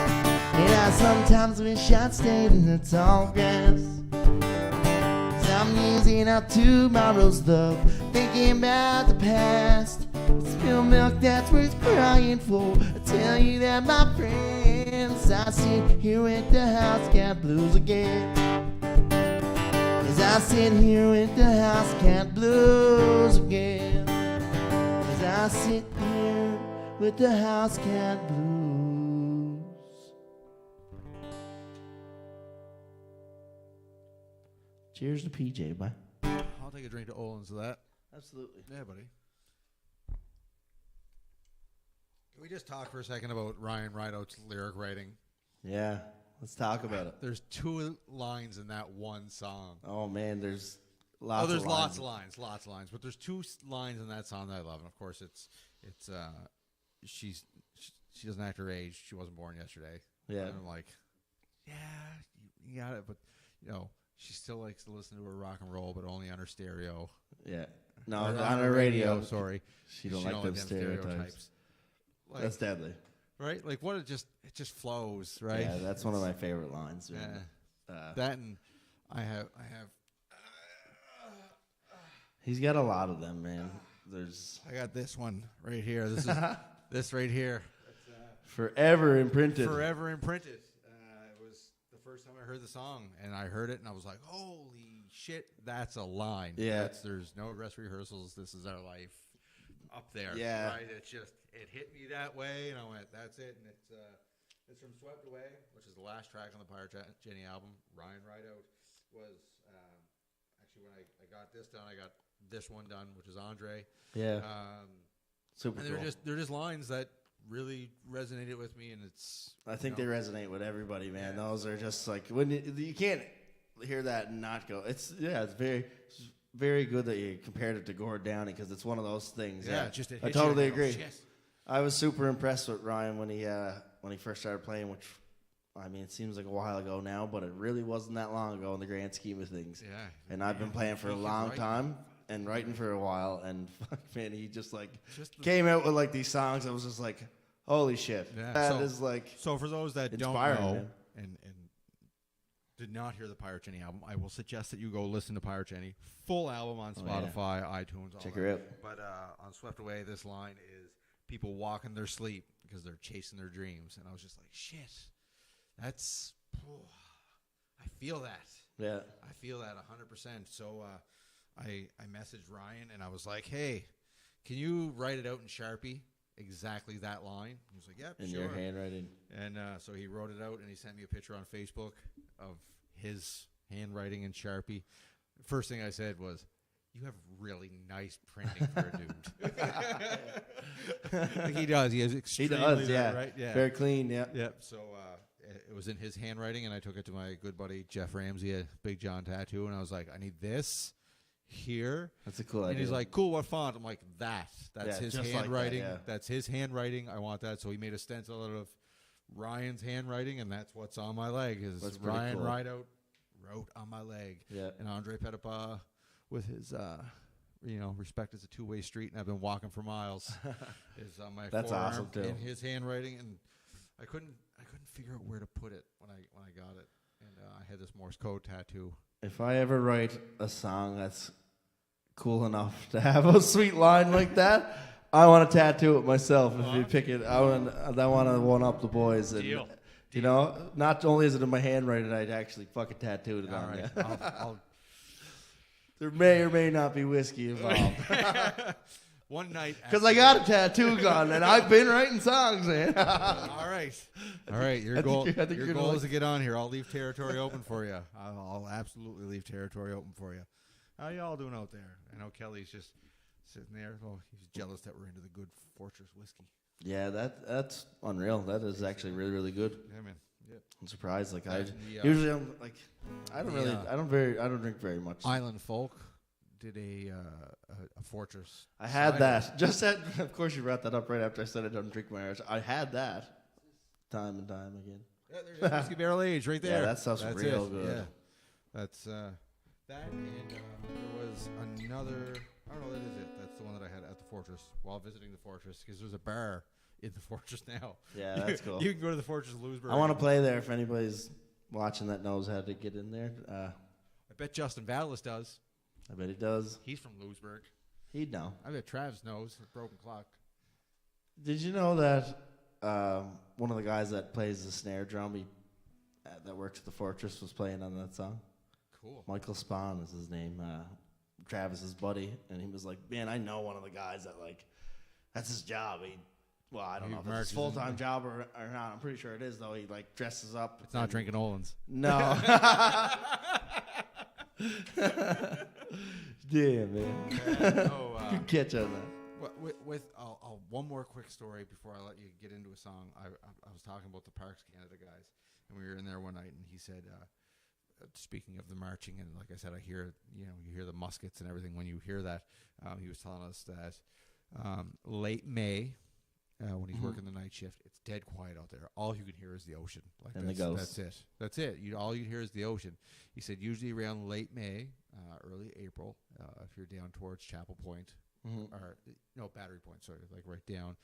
And I sometimes wish I'd stayed in the tall grass, 'cause I'm using up tomorrow's love, thinking about the past. Spilled milk that's worth crying for. I tell you that, my friends, I sit here with the House Cat Blues again. As I sit here with the House Cat Blues again. I sit here with the house cat blues. Cheers to PJ, bye. I'll take a drink to Olin's of that. Absolutely. Yeah, buddy. Can we just talk for a second about Ryan Rideout's lyric writing? Yeah, let's talk about it. There's 2 lines in that one song. Oh, man, there's lots there's of lots of lines. But there's 2 lines in that song that I love. And, of course, she doesn't act her age. She wasn't born yesterday. Yeah. And I'm like, yeah, you got it. But, you know, she still likes to listen to her rock and roll, but only on her stereo. Yeah. No, on her radio. Sorry. She don't like them stereotypes. Like, that's deadly. Right? Like, what it just flows, right? Yeah, that's one of my favorite lines. Yeah. That and I have he's got a lot of them, man. I got this one right here. This is this right here. Forever Imprinted. Forever Imprinted. It was the first time I heard the song, and I heard it, and I was like, holy shit, that's a line. Yeah. There's no dress rehearsals. This is our life. Up there. Yeah. Right? It hit me that way, and I went, that's it. And it's from Swept Away, which is the last track on the Pirate Jenny album. Ryan Rideout was, actually, when I got this done, I got this one done, which is Andre. Yeah. Super and cool. They're just lines that really resonated with me, and I think they resonate with everybody, man. Yeah. Those are just like, when you can't hear that and not go, it's very good that you compared it to Gord Downey, because it's one of those things. Yeah, I totally agree. I was super impressed with Ryan when he first started playing, which, I mean, it seems like a while ago now, but it really wasn't that long ago in the grand scheme of things. Yeah. And I've been playing for a long time and writing for a while, and man, he just came out with like these songs. I was just like, holy shit. Yeah. That is like, so for those that don't know and did not hear the Pirate Jenny album, I will suggest that you go listen to Pirate Jenny. Full album on Spotify, iTunes, all check her out. But on Swept Away, this line is people walk in their sleep because they're chasing their dreams. And I was just like, shit, that's, I feel that. Yeah. I feel that 100%. So I messaged Ryan, and I was like, hey, can you write it out in Sharpie? Exactly that line. He was like, yep, in sure. your handwriting. And so he wrote it out, and he sent me a picture on Facebook of his handwriting in Sharpie. First thing I said was, you have really nice printing for a dude. Like he does. He has extremely right? Yeah. Very clean, yeah. Yep. So it was in his handwriting, and I took it to my good buddy Jeff Ramsey at Big John Tattoo, and I was like, I need this here. That's a cool idea. And he's like, cool, what font? I'm like, that's his handwriting. Like that, That's his handwriting. I want that. So he made a stencil out of Ryan's handwriting, and that's what's on my leg. Is Ryan Rideout wrote on my leg. Yeah. And Andre Petitpas with his respect is a two-way street, and I've been walking for miles. Is on my that's forearm awesome too. In his handwriting, and I couldn't figure out where to put it when I got it, and I had this Morse code tattoo. If I ever write a song that's cool enough to have a sweet line like that, I want to tattoo it myself. If you pick it, I want to one up the boys. And, Deal. You know, not only is it in my handwriting, I'd actually fucking tattoo it on right. I'll there may or may not be whiskey involved. One night. Because I got a tattoo gun, and I've been writing songs, man. All right. Your goal is to get on here. I'll leave territory open for you. I'll absolutely leave territory open for you. How y'all doing out there? I know Kelly's just sitting there. Oh, he's jealous that we're into the good Fortress whiskey. Yeah, that's unreal. That is actually really, really good. Yeah, man. Yep. I'm surprised. Like usually I'm like, I don't drink very much. Island Folk did a Fortress. I had that. Of course you brought that up right after I said I don't drink my Irish. I had that time and time again. Yeah, there's whiskey barrel age right there. Yeah, that stuff's real good. Yeah. That's that, and there was another. I don't know. That is it. That's the one that I had at the Fortress while visiting the Fortress, because there's a bar in the Fortress now. Yeah, that's cool. You can go to the Fortress Lewisburg. I want to play there if anybody's watching that knows how to get in there. I bet Justin Vallis does. I bet he does. He's from Lewisburg. He'd know. I bet Travis knows. Broken Clock. Did you know that one of the guys that plays the snare drum that works at the Fortress was playing on that song? Cool. Michael Spahn is his name. Travis's buddy, and he was like, "Man, I know one of the guys that That's his job. I don't know if it's his full-time job or not. I'm pretty sure it is, though. He, like, dresses up. It's not drinking Olin's. No. Yeah, man. Good catch on that. With one more quick story before I let you get into a song. I was talking about the Parks Canada guys, and we were in there one night, and he said, speaking of the marching, and like I said, I hear, you hear the muskets and everything. When you hear that, he was telling us that late May, when he's working the night shift, it's dead quiet out there. All you can hear is the ocean. Like and the ghosts. That's it. That's it. All you hear is the ocean. He said usually around late May, early April, if you're down towards Chapel Point, or no, Battery Point, sorry, like right down.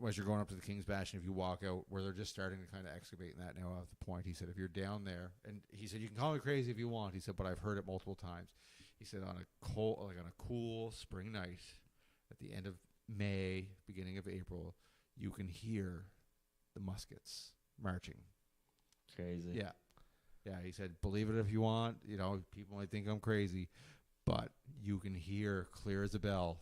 As you're going up to the King's Bash, and if you walk out where they're just starting to kind of excavate that now at the point, he said if you're down there, and he said you can call me crazy if you want. He said, but I've heard it multiple times. He said on a cool spring night at the end of May, beginning of April, you can hear the muskets marching. Crazy. Yeah. Yeah, he said, believe it if you want. People might think I'm crazy, but you can hear clear as a bell,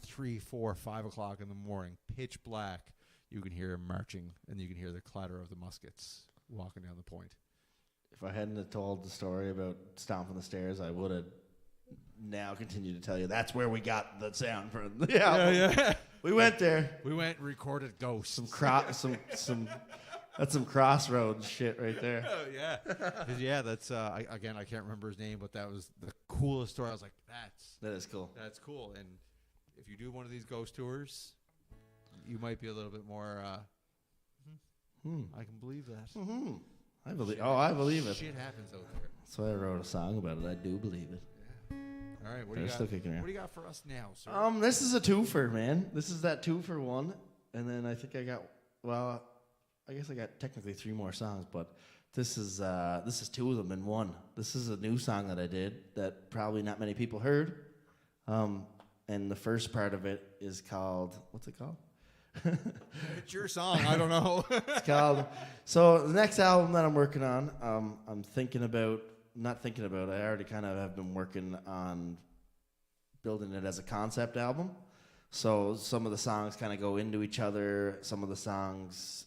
3, 4, 5 o'clock in the morning, pitch black. You can hear him marching, and you can hear the clatter of the muskets walking down the point. If I hadn't have told the story about stomping the stairs, I would have now continued to tell you that's where we got the sound from. Yeah. We went there. We went and recorded ghosts. That's some Crossroads shit right there. Oh yeah. Yeah, that's I can't remember his name, but that was the coolest story. I was like, that is cool. That's cool. And if you do one of these ghost tours, you might be a little bit more I can believe that. Mm-hmm. I believe it. Shit happens out there. That's why I wrote a song about it. I do believe it. Yeah. All right, what do you got for us now, sir? This is a twofer, man. This is that 2-for-1, and then I think I guess I got technically 3 more songs, but this is 2 of them in one. This is a new song that I did that probably not many people heard. And the first part of it is called, what's it called? It's your song. I don't know. It's called. So the next album that I'm working on, I'm I already kind of have been working on building it as a concept album. So some of the songs kind of go into each other. Some of the songs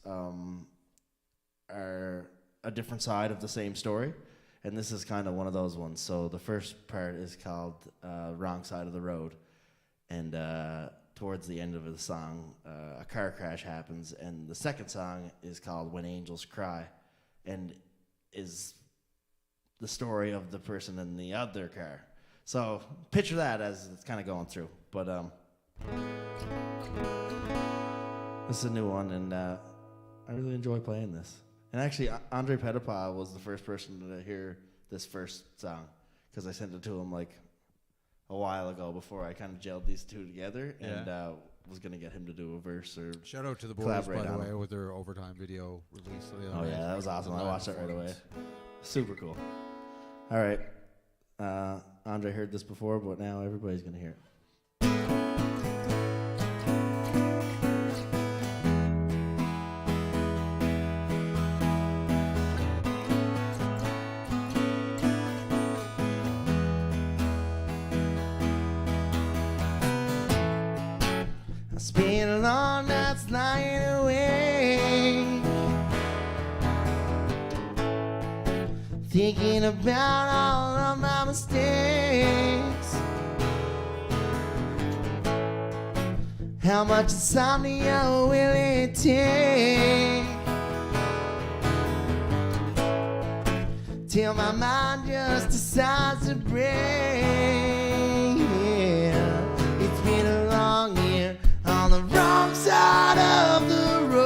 are a different side of the same story. And this is kind of one of those ones. So the first part is called Wrong Side of the Road. And towards the end of the song, a car crash happens. And the second song is called When Angels Cry, and is the story of the person in the other car. So picture that as it's kind of going through. But this is a new one, and I really enjoy playing this. And actually, Andre Pettipa was the first person to hear this first song, because I sent it to him like a while ago before I kind of gelled these two together, and was going to get him to do a verse or shout out to the boys, by the way, with their Overtime video release. Oh yeah, that was awesome. I watched that right away. Super cool. All right. Andre heard this before, but now everybody's going to hear it. Spend a long nights lying awake, thinking about all of my mistakes. How much insomnia will it take till my mind just decides to break? It's been a long year on the wrong side of the road,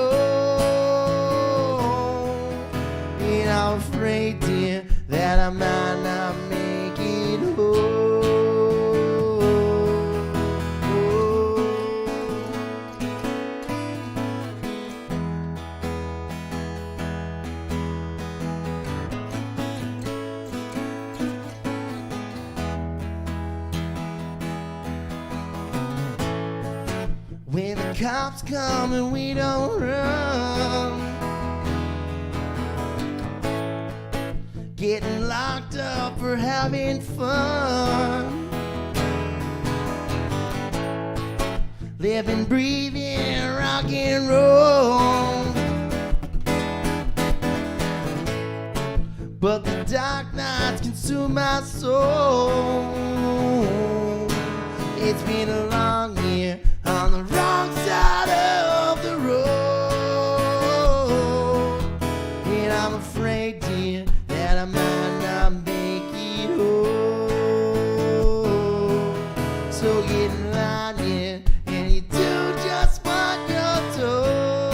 and I'm afraid, dear, that I might not make it home. When the cops come and we don't run, getting locked up for having fun, living, breathing rock and roll. But the dark nights consume my soul. It's been a long year on the wrong side of the road, and I'm afraid, dear, that I might not make it home. So get in line, yeah, and you do just what you're told.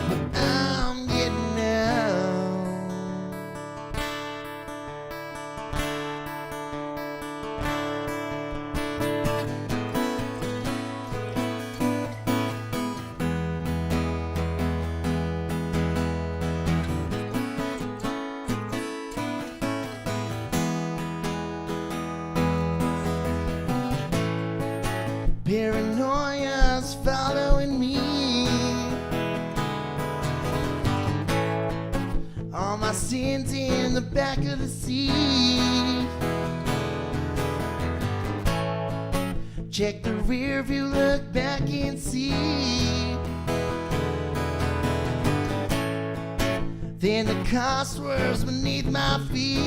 But I'm getting out. Paranoia's following me. All my sins in the back of the seat. Check the rear view, look back and see. Then the car swerves beneath my feet.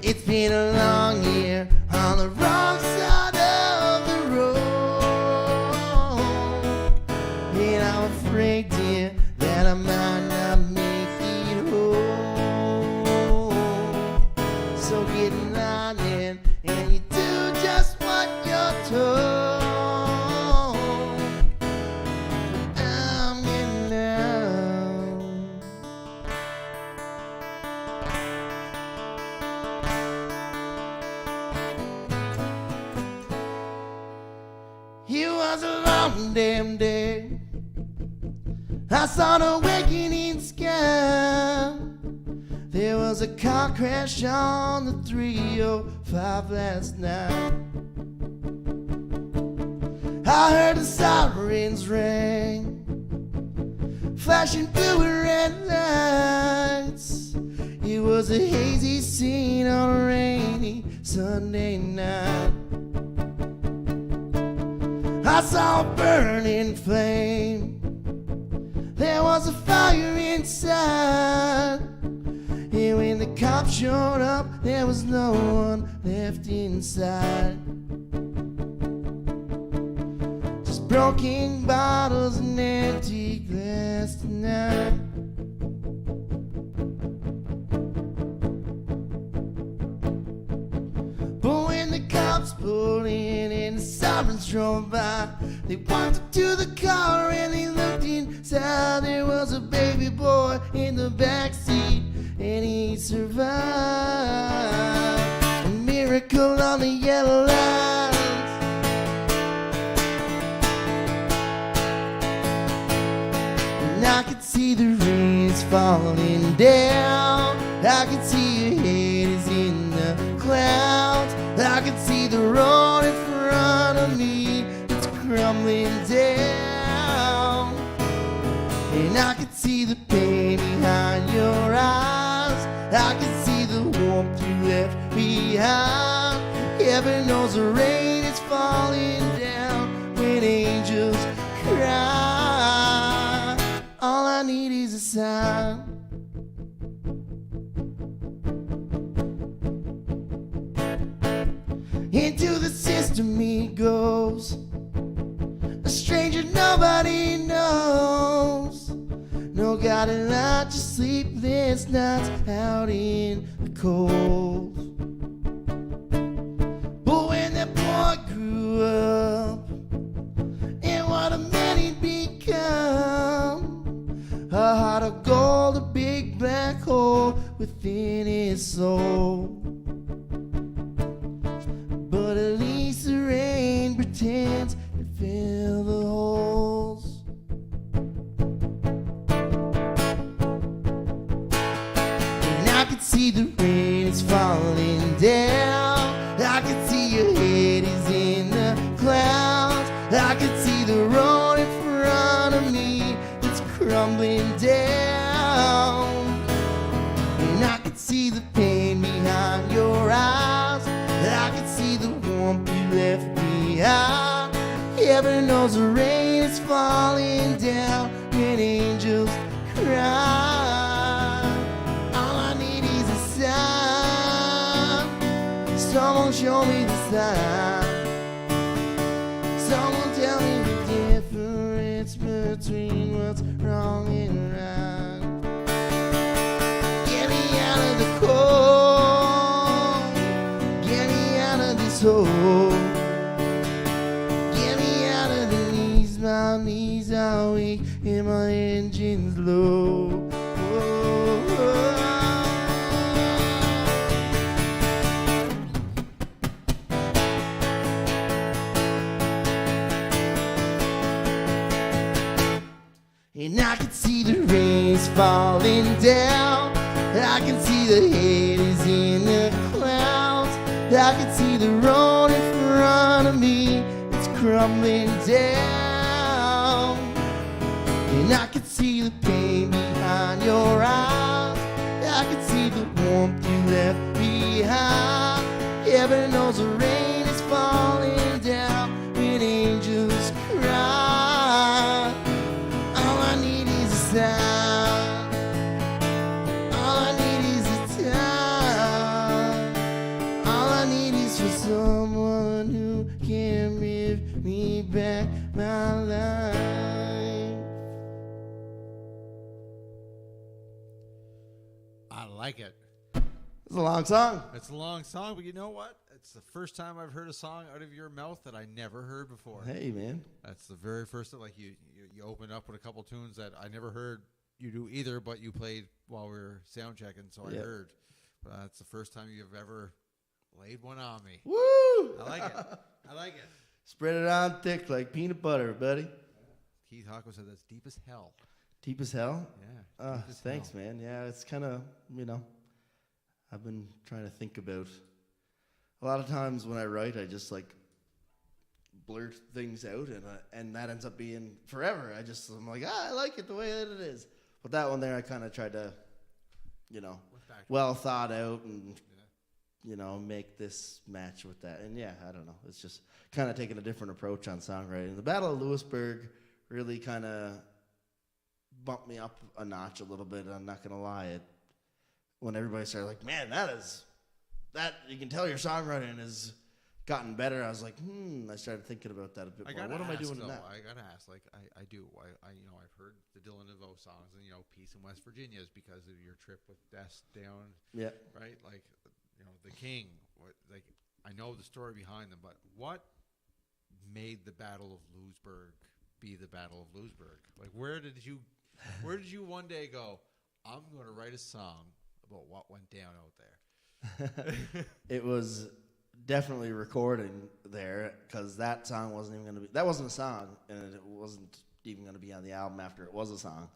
It's been a long year on the wrong side of the road, and I'm afraid, dear, that I might not make it home. So get in line, and you do just what you're told. I'm getting out. It was a long damn day. I saw the awakening sky. There was a car crash on the 305 last night. I heard the sirens ring, flashing blue and red lights. It was a hazy scene on a rainy Sunday night. I saw a burning flame. There was a fire inside. And when the cops showed up, there was no one left inside. Just broken bottles and empty glass tonight. But when the cops pulled in and the sirens drove by, they walked up to the car and they looked inside. There was a baby boy in the back seat, and he survived. A miracle on the yellow lines. And I could see the rain is falling down. I could see your head is in the clouds. I could see the road in front of me, it's crumbling down. And I could see the pain behind your eyes. I could see the warmth you left behind. Heaven knows the rain is falling down when angels cry. All I need is a sign. Into the system he goes, a stranger nobody knows. No guiding light, just sleepless nights out in the cold. But when that boy grew up, and what a man he'd become, a heart of gold, a big black hole within his soul. But at least the rain pretends to fill the holes. And I could see the rain is falling down. I could see your head is in the clouds. I could see the road in front of me that's crumbling down. And I could see the pain behind your eyes. I could see you left behind. Heaven knows the rain is falling down when angels cry. All I need is a sign. Someone show me the sign. Someone tell me the difference between what's wrong and right. Get me out of the cold. Get me out of this hole. Get me out of the knees. My knees are weak and my engine's low. And I can see the rain's falling down. I can see the haters in the clouds. I can see the road in front of me. It's crumbling down. And I can see the pain behind your eyes. I can see the warmth you left behind. Heaven knows the rain is falling down when angels cry. All I need is a sound. All I need is a time. All I need is for someone who can give me back my life. I like it. It's a long song. It's a long song, but you know what? It's the first time I've heard a song out of your mouth that I never heard before. Hey, man. That's the very first time. Like you opened up with a couple tunes that I never heard you do either, but you played while we were sound checking, so I heard. But that's the first time you've ever laid one on me. Woo! I like it. I like it. Spread it on thick like peanut butter, buddy. Keith Hawkins said that's deep as hell. Deep as hell? Yeah. Thanks, man. Yeah, it's kind of, I've been trying to think about. A lot of times when I write, I just like blurt things out, and that ends up being forever. I'm like, I like it the way that it is. But that one there, I kind of tried to, well thought out and, make this match with that. And yeah, I don't know. It's just kind of taking a different approach on songwriting. The Battle of Lewisburg really kind of bumped me up a notch a little bit. I'm not going to lie. When everybody started like, man, that you can tell your songwriting has gotten better. I was like, I started thinking about that a bit more. What am I doing now? I gotta ask, like, I do. I've heard the Dylan Devoe songs and Peace in West Virginia is because of your trip with Des down. Yeah. Right. Like, the King. I know the story behind them, but what made the Battle of Lewisburg be the Battle of Lewisburg? Like, where did you one day go, I'm going to write a song about what went down out there? It was definitely recording there, because that song wasn't even going to be. That wasn't a song, and it wasn't even going to be on the album after it was a song.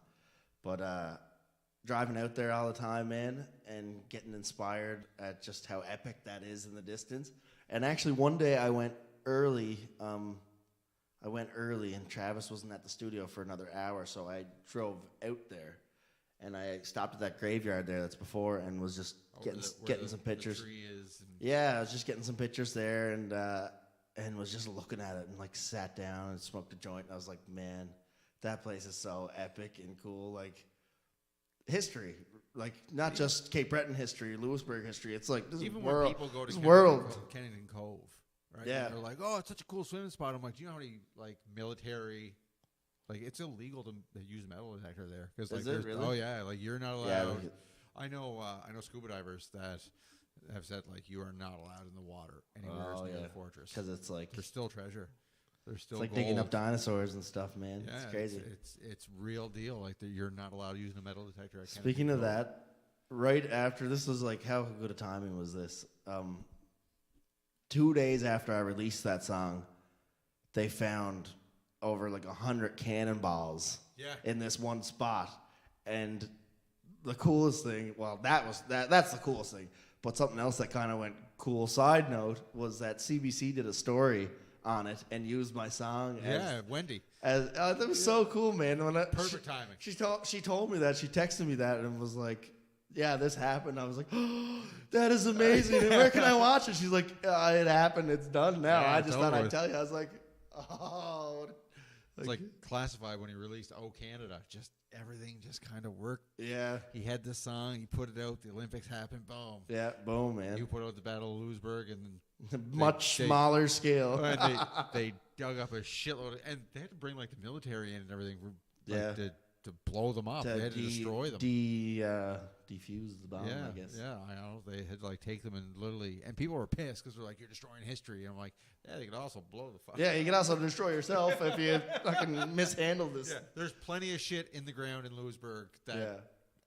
But driving out there all the time, man, and getting inspired at just how epic that is in the distance. And actually, one day I went early. And Travis wasn't at the studio for another hour, so I drove out there. And I stopped at that graveyard there that's before and was just getting some pictures. The tree is I was just getting some pictures there and was just looking at it and like sat down and smoked a joint. And I was like, man, that place is so epic and cool. Like history, like not just Cape Breton history, Lewisburg history. It's like this even is world. When people go to Kennington Cove, right? Yeah, and they're like, oh, it's such a cool swimming spot. I'm like, do you know how many like military? Like, it's illegal to use metal detector there. Cause, is it really? Oh, yeah. Like, you're not allowed. Yeah, I know scuba divers that have said, like, you are not allowed in the water anywhere near the fortress. Because it's like... There's still treasure. There's still It's like gold. digging up dinosaurs and stuff, man. Yeah, it's crazy. It's real deal. Like, you're not allowed using a metal detector. Speaking of that, right after... This was like, how good a timing was this? 2 days after I released that song, they found... over like 100 cannonballs in this one spot. And the coolest thing, well, that's the coolest thing. But something else that kind of went cool side note was that CBC did a story on it and used my song. Wendy. That was so cool, man. Perfect timing. She told me that. She texted me that and was like, yeah, this happened. I was like, oh, that is amazing. And where can I watch it? She's like, it happened. It's done now. Yeah, I just thought I'd tell you. I was like, oh. It's like Classified when he released "Oh Canada." Just everything just kind of worked. Yeah. He had this song. He put it out. The Olympics happened. Boom. Yeah. Boom, man. You put out the Battle of Lewisburg, and much smaller scale. And they dug up a shitload, and they had to bring like the military in and everything. To blow them up. They had to destroy them. Defuse the bomb, I guess. Yeah, I know. They had to like take them and literally, and people were pissed because they're like, you're destroying history. And I'm like, yeah, they could also blow the fuck. Yeah, you can also destroy yourself if you fucking mishandle this. Yeah, there's plenty of shit in the ground in Lewisburg that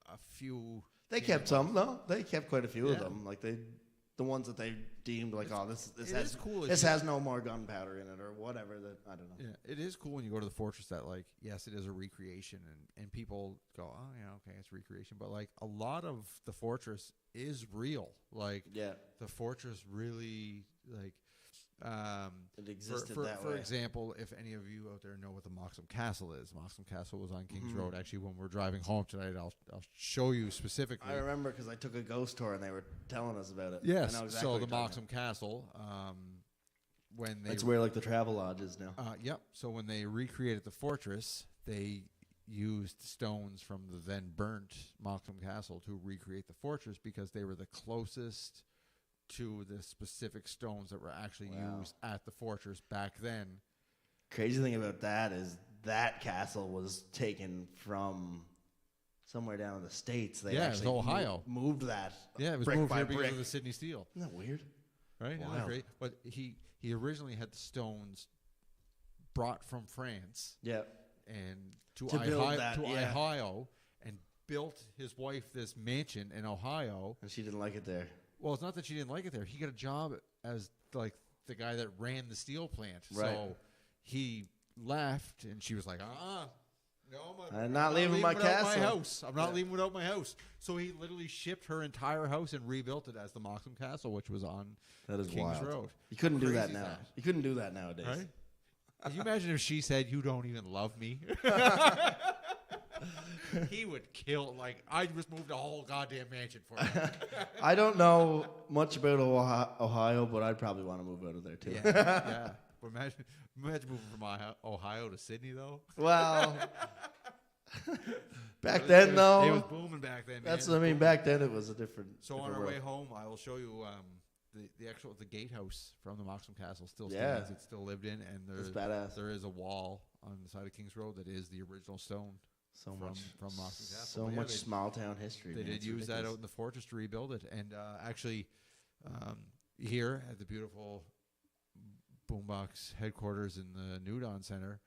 a few. They kept some, though. They kept quite a few of them. Like the ones that they deemed like, this has no more gunpowder in it or whatever. That I don't know. Yeah, it is cool when you go to the fortress that like, yes, it is a recreation, and people go, oh yeah, okay, it's recreation, but like a lot of the fortress is real. Like, the fortress really like. It existed for that way. For example, if any of you out there know what the Moxham Castle is, Moxham Castle was on Kings Road. Actually, when we're driving home tonight, I'll show you specifically. I remember because I took a ghost tour and they were telling us about it. Yes, I know exactly so the Moxham Castle, when they where like the travel lodge is now. Yep. So when they recreated the fortress, they used stones from the then burnt Moxham Castle to recreate the fortress because they were the closest to the specific stones that were actually used at the fortress back then. Crazy thing about that is that castle was taken from somewhere down in the States. They actually it was Ohio. Moved that. Yeah, it was moved here because of the Sydney Steel. Isn't that weird? Right? Wow. Isn't that great? But he originally had the stones brought from France. Yeah. And to Ohio, Ohio, and built his wife this mansion in Ohio. And she didn't like it there. Well, it's not that she didn't like it there. He got a job as like the guy that ran the steel plant. Right. So he left, and she was like, no, I'm not leaving my castle. My house. I'm not leaving without my house. So he literally shipped her entire house and rebuilt it as the Moxham Castle, which was on Kings Road. You couldn't do that now. You couldn't do that nowadays. Right? Can you imagine if she said, "You don't even love me"? He would kill. Like, I just moved a whole goddamn mansion for him. I don't know much about Ohio, but I'd probably want to move out of there too. Yeah. But imagine moving from Ohio to Sydney, though. Well, back then, though, it was booming back then. That's what I mean. Back then, it was a different. So on our way home, I will show you the gatehouse from the Moxham Castle still stands. It's still lived in, and there is a wall on the side of Kings Road that is the original stone. From Moxham Castle. So much small town history. They did use that out in the fortress to rebuild it, and actually, here at the beautiful Boombox headquarters in the Newdon Center,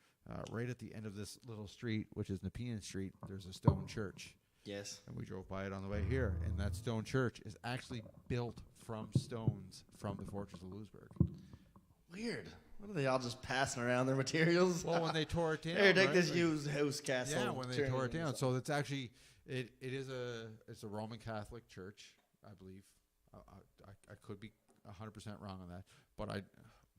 right at the end of this little street, which is Nepean Street, there's a stone church. Yes. And we drove by it on the way here, and that stone church is actually built from stones from the fortress of Lewisburg. Weird. What are they all just passing around their materials? Well, when they tore it down. Here, take this used house castle. Yeah, when they tore it down. So it's actually it's a Roman Catholic church, I believe. I could be 100% wrong on that, but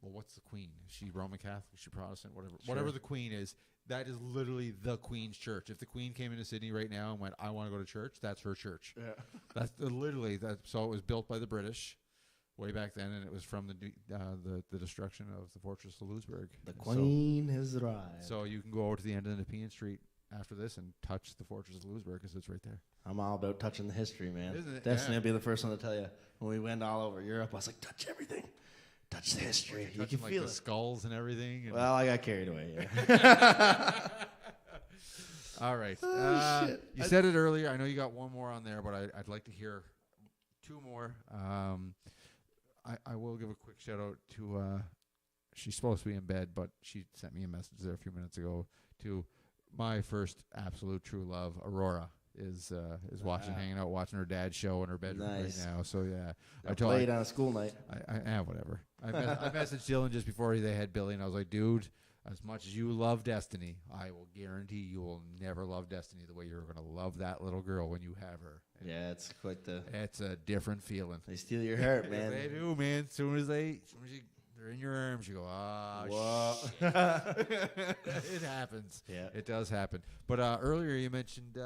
what's the Queen? Is she Roman Catholic? Is she Protestant? Whatever the Queen is, that is literally the Queen's church. If the Queen came into Sydney right now and went, "I want to go to church," that's her church. Yeah. That's literally that. So it was built by the British way back then, and it was from the destruction of the fortress of Lewisburg. The Queen has arrived. So you can go over to the end of Nepean Street after this and touch the fortress of Lewisburg because it's right there. I'm all about touching the history, man. Isn't it? Destiny will be the first one to tell you. When we went all over Europe, I was like, touch everything. Touch the history. You can feel the skulls and everything. And well, I got carried away, yeah. All right. Shit. You said it earlier. I know you got one more on there, but I'd like to hear two more. I will give a quick shout out to she's supposed to be in bed, but she sent me a message there a few minutes ago to my first absolute true love, Aurora. Is watching, hanging out, watching her dad's show in her bedroom right now. So yeah, I played on a school night. Whatever. I messaged Dylan just before they had Billy, and I was like, dude, as much as you love Destiny, I will guarantee you will never love Destiny the way you're going to love that little girl when you have her. And yeah, it's quite the. It's a different feeling. They steal your heart, man. They do, man. As soon as they're in your arms, you go, shit. It happens. Yeah, it does happen. But earlier you mentioned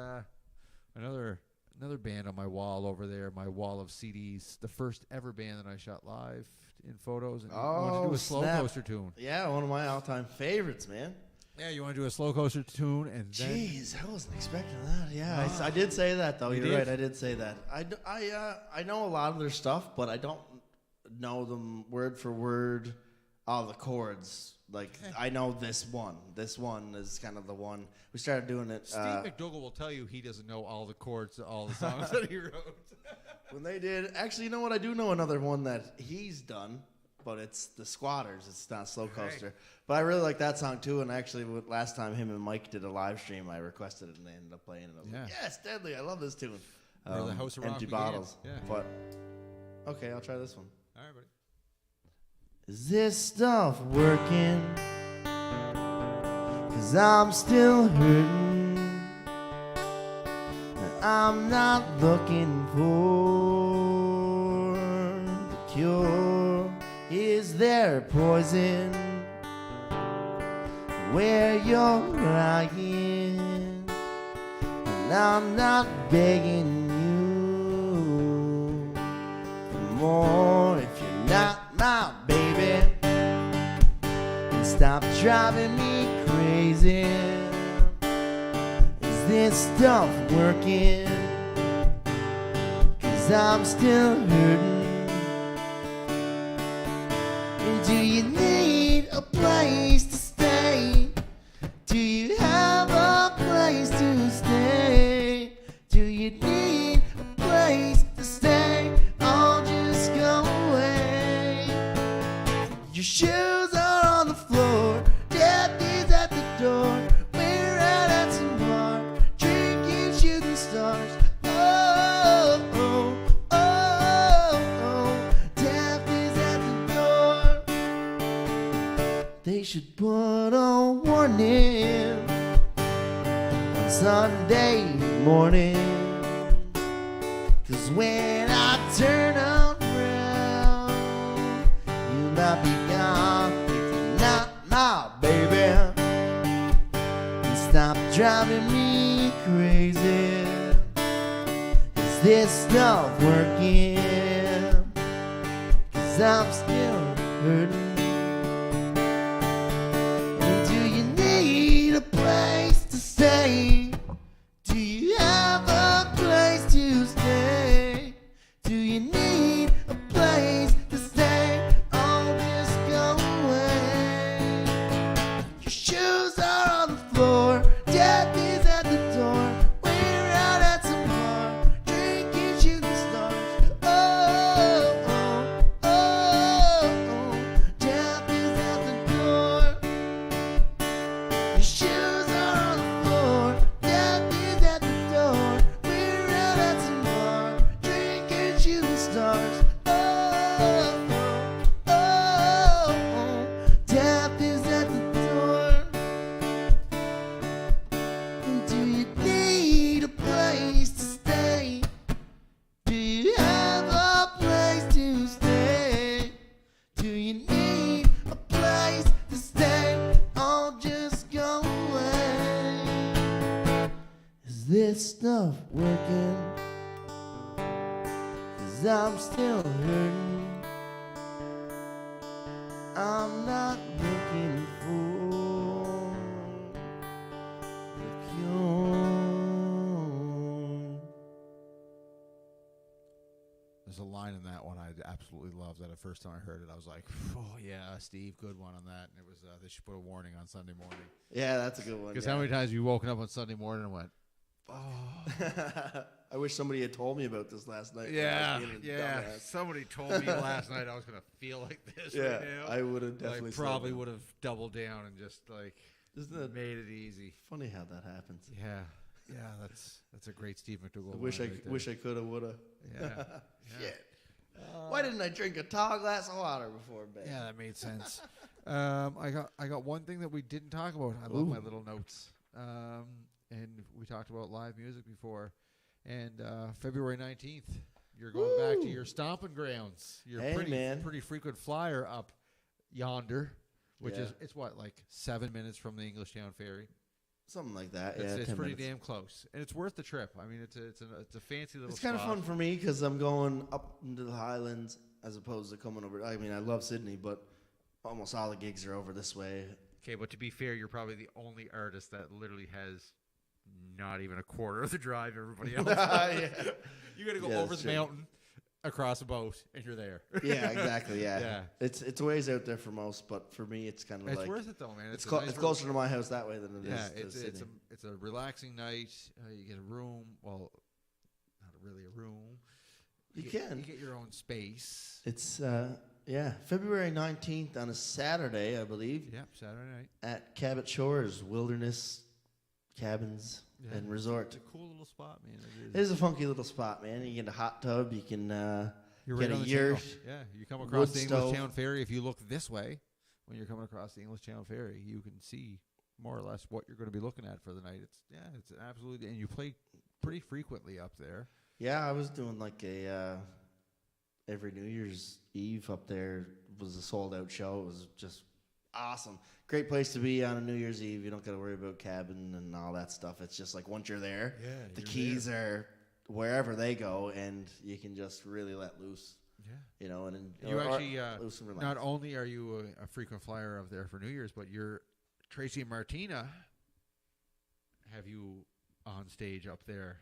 another another band on my wall over there, my wall of CDs. The first ever band that I shot live in photos. And you want to do a slow coaster tune. Yeah, one of my all-time favorites, man. Yeah, you want to do a slow coaster tune, and then... Jeez, I wasn't expecting that. Yeah, I did say that, though. You're right, I did say that. I know a lot of their stuff, but I don't know them word for word, all the chords. Like, I know this one. This one is kind of the one. We started doing it. Steve McDougall will tell you he doesn't know all the chords to all the songs that he wrote. When they did... Actually, you know what? I do know another one that he's done, but it's The Squatters. It's not Slow Coaster. Right. But I really like that song, too. And actually, last time him and Mike did a live stream, I requested it, and they ended up playing it. I was like, yes, deadly. I love this tune. The House of Empty Bottles. Yeah. But, okay, I'll try this one. All right, buddy. Is this stuff working? 'Cause I'm still hurting. I'm not looking for the cure. Is there poison where you're lying? And I'm not begging you for more if you're not my baby. And stop driving me crazy. Is this stuff working? 'Cause I'm still hurting. And do you need a place to stay? Do you have a place to stay? Do you need a place to stay? Or just go away? Your shoes are on the floor, death is at the door. We're out at some bar, drinking, shooting stars. Oh, oh, oh, oh, death is at the door. They should put a warning on Sunday morning. 'Cause when I turn around, you might be gone if you're not my baby. And stop driving me crazy. Is this stuff working? 'Cause I'm still hurting. And do you need a place to stay? Do you have a place to stay? Do you need a place to stay? Oh, just go away. Your shoes are on the floor, death is at the door. We're out at some bar, drinking, shooting stars. Oh, oh, oh, oh, death is at the door. Your shoes are on the floor, death is at the door. We're out at some bar, drinking, shooting stars. Oh, oh, oh, oh, death is at the door. And do you need a place to stay? Do you have a place to stay? Do you need a place to stay? Or just go away? Is this stuff working? 'Cause I'm still hurting. I'm not looking for the cure. There's a line in that one I absolutely love that the first time I heard it, I was like, oh, yeah, Steve, good one on that. And it was, they should put a warning on Sunday morning. Yeah, that's a good one. Because how many times have you woken up on Sunday morning and went, oh. I wish somebody had told me about this last night. Yeah, yeah. Somebody told me last night I was going to feel like this right now. I would have definitely. I probably would have doubled down and just like made it easy. Funny how that happens. Yeah, yeah. That's a great Steve McDougall. I wish I could have, would have. Yeah. Shit. Why didn't I drink a tall glass of water before bed? Yeah, that made sense. I got one thing that we didn't talk about. I love my little notes. And we talked about live music before. And February 19th, you're going back to your stomping grounds. You're pretty frequent flyer up yonder, which is it's what, like 7 minutes from the Englishtown Ferry. Something like that. It's 10 pretty minutes. damn close, and it's worth the trip. I mean, it's a fancy little. It's kind of fun for me because I'm going up into the Highlands as opposed to coming over. I mean, I love Sydney, but almost all the gigs are over this way. Okay, but to be fair, you're probably the only artist that literally has not even a quarter of the drive everybody else. Yeah. You got to go over the mountain, across a boat, and you're there. Yeah, exactly. Yeah. It's a ways out there for most, but for me, it's kind of like it's worth it though, man. It's closer to my house that way than it is to Sydney. It's a relaxing night. You get a room. Well, not really a room. You get your own space. It's February 19th on a Saturday, I believe. Yep, Saturday night at Cabot Shores Wilderness Cabins and Resort. It's a cool little spot, man. It is a funky little spot, man. You get a hot tub. You can you're get right a yurt. Yeah, you come across the English Channel Ferry. If you look this way, when you're coming across the English Channel Ferry, you can see more or less what you're going to be looking at for the night. It's absolutely, and you play pretty frequently up there. Yeah, I was doing like a every New Year's Eve up there was a sold out show. It was just awesome. Great place to be on a New Year's Eve. You don't got to worry about cabin and all that stuff. It's just like once you're there, the keys are wherever they go, and you can just really let loose. Yeah, you know, and you actually not only are you a frequent flyer up there for New Year's, but you're Tracy and Martina. Have you on stage up there?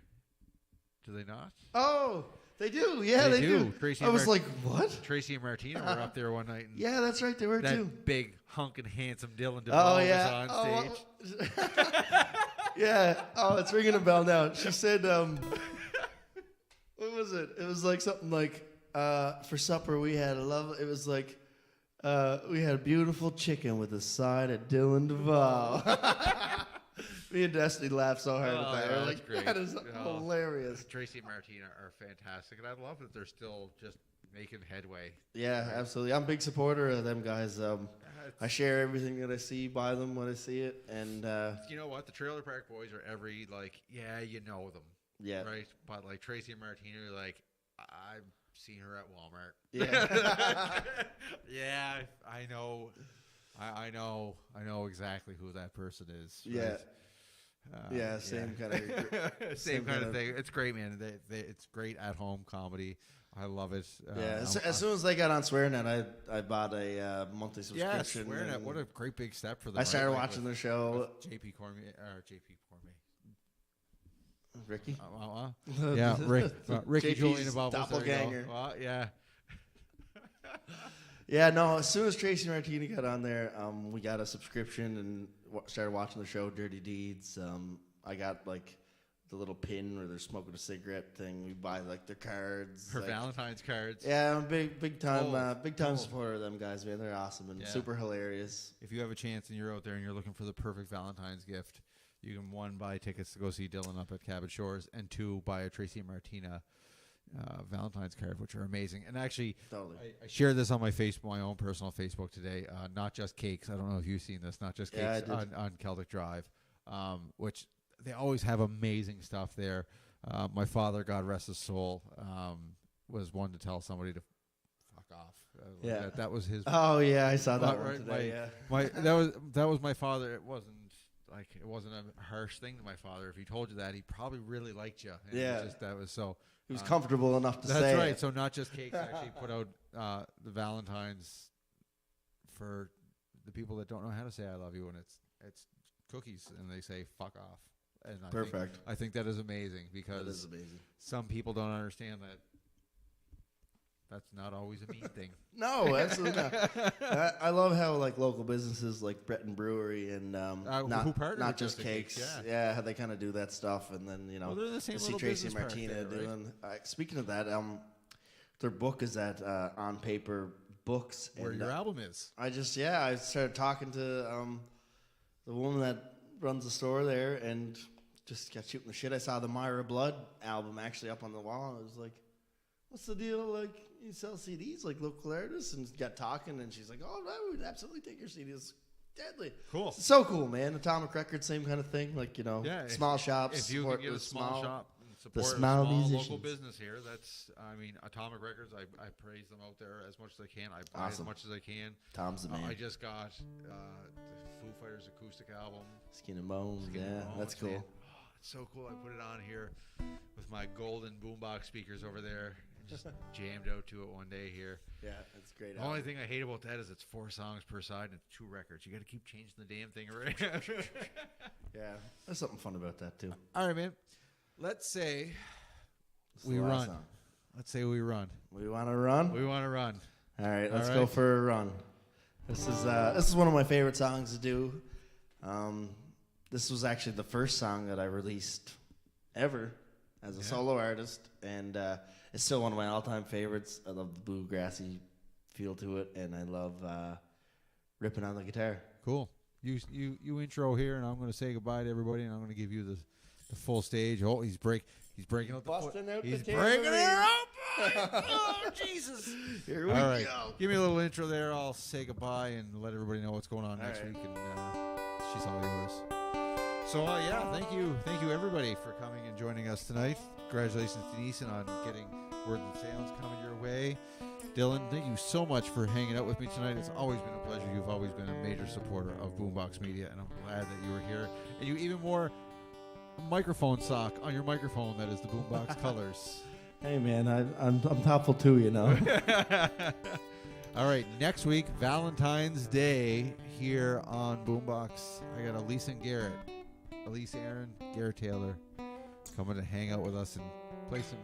Do they not? Oh, they do. Yeah, they do. Tracy I was like, what? Tracy and Martina were up there one night. And yeah, that's right. They were too. That big hunk and handsome Dylan Devoe was on stage. Yeah. Oh, it's ringing a bell now. She said, what was it? It was like something like, for supper we had it was like, we had a beautiful chicken with a side of Dylan Devoe. Me and Destiny laughed so hard at that. We're like, great. That is hilarious. Tracy and Martina are fantastic, and I love that they're still just making headway. Yeah, absolutely. I'm a big supporter of them guys. I share everything that I see, buy them when I see it, and you know what? The Trailer Park Boys are every you know them. Yeah. Right? But like Tracy and Martina are like, I've seen her at Walmart. Yeah. Yeah, I know. I know exactly who that person is. Right? Yeah. Same kind of same kind of thing. It's great, man. It's great at home comedy. I love it. As soon as they got on SwearNet, I bought a monthly subscription. Yeah, SwearNet. What a great big step for them. I started watching their show. JP Cormier. Ricky? Yeah, Ricky Julian above us. Doppelganger. Yeah. Yeah, no, as soon as Tracy and Martina got on there, we got a subscription and started watching the show Dirty Deeds. I got like the little pin where they're smoking a cigarette thing. We buy like their cards. Her Valentine's cards. Yeah, I'm a big time supporter of them guys, man. They're awesome and super hilarious. If you have a chance and you're out there and you're looking for the perfect Valentine's gift, you can, 1, buy tickets to go see Dylan up at Cabot Shores, and 2, buy a Tracy and Martina Valentine's card, which are amazing. And actually, totally. I shared this on my own personal Facebook today. Not Just Cakes. I don't know if you've seen this. Not Just Cakes on Celtic Drive, which they always have amazing stuff there. My father, God rest his soul, was one to tell somebody to fuck off. That was his. Oh yeah, I saw that one today. That was my father. It wasn't a harsh thing to my father. If he told you that, he probably really liked you. And he was comfortable enough to say that's right. it. So Not Just Cakes actually put out the Valentine's for the people that don't know how to say I love you, and it's cookies, and they say fuck off. And Perfect. I think that is amazing because that is amazing. Some people don't understand that. That's not always a mean thing. No, absolutely not. I love how like local businesses like Breton Brewery and Not Just Cakes, how they kind of do that stuff, and then they're the same see Tracy and Martina doing. Right? Speaking of that, their book is at On Paper Books. Where your album is. I started talking to the woman that runs the store there, and just got shooting the shit. I saw the Myra Blood album actually up on the wall, and I was like, what's the deal? Like, you sell CDs like local artists? And got talking, and she's like, oh, I would absolutely take your CDs. Deadly. Cool. So cool, man. Atomic Records, same kind of thing. Like, small shops. If you can get a small shop and support a small local business here. That's, I mean, Atomic Records. I praise them out there as much as I can. I buy as much as I can. Tom's the man. I just got the Foo Fighters acoustic album. Skin and Bones. That's cool. It's so cool. I put it on here with my golden boombox speakers over there. Just jammed out to it one day here. Yeah, that's great. The only thing I hate about that is it's 4 songs per side and 2 records. You got to keep changing the damn thing around. Yeah, there's something fun about that too. All right, man. Let's say we run. Let's say we run. We want to run? We want to run. All right, let's go for a run. This is one of my favorite songs to do. This was actually the first song that I released ever as a solo artist, and it's still one of my all-time favorites. I love the bluegrassy feel to it, and I love ripping on the guitar. Cool. You intro here, and I'm going to say goodbye to everybody, and I'm going to give you the full stage. Oh, he's breaking out the foot. He's breaking it out. Oh, Jesus. Here we go. Give me a little intro there. I'll say goodbye and let everybody know what's going on next week, and she's all yours. So, thank you, everybody, for coming and joining us tonight. Congratulations to Denise on getting Words and Sounds coming your way. Dylan, thank you so much for hanging out with me tonight. It's always been a pleasure. You've always been a major supporter of Boombox Media, and I'm glad that you were here. And you even wore a microphone sock on your microphone that is the Boombox colors. Hey, man, I'm thoughtful too, you know. All right, next week, Valentine's Day here on Boombox. I got Elise and Garrett. Elise Aaron, Garrett Taylor, coming to hang out with us and play some